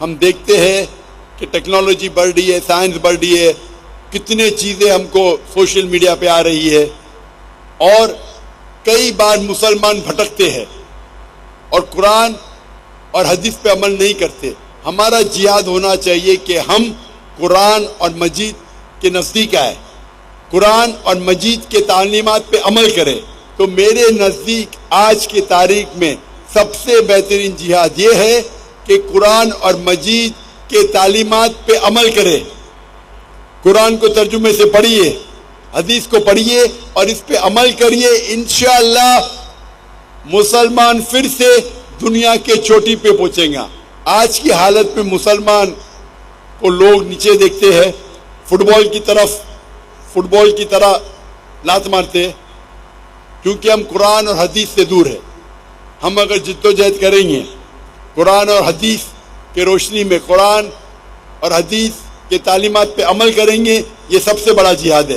ہم دیکھتے ہیں کہ ٹیکنالوجی بڑھ رہی ہے, سائنس بڑھ رہی ہے, کتنے چیزیں ہم کو سوشل میڈیا پہ آ رہی ہے, اور کئی بار مسلمان بھٹکتے ہیں اور قرآن اور حدیث پہ عمل نہیں کرتے. ہمارا جہاد ہونا چاہیے کہ ہم قرآن اور مجید کے نزدیک آئے, قرآن اور مجید کے تعلیمات پہ عمل کرے. تو میرے نزدیک آج کی تاریخ میں سب سے بہترین جہاد یہ ہے کہ قرآن اور مجید کے تعلیمات پہ عمل کرے. قرآن کو ترجمے سے پڑھیے, حدیث کو پڑھیے اور اس پہ عمل کریے. انشاءاللہ مسلمان پھر سے دنیا کے چوٹی پہ پہنچیں گا. آج کی حالت میں مسلمان کو لوگ نیچے دیکھتے ہیں, فٹ بال کی طرح لات مارتے ہیں, کیونکہ ہم قرآن اور حدیث سے دور ہیں. ہم اگر جد و جہد کریں گے, قرآن اور حدیث کے روشنی میں قرآن اور حدیث کے تعلیمات پہ عمل کریں گے, یہ سب سے بڑا جہاد ہے.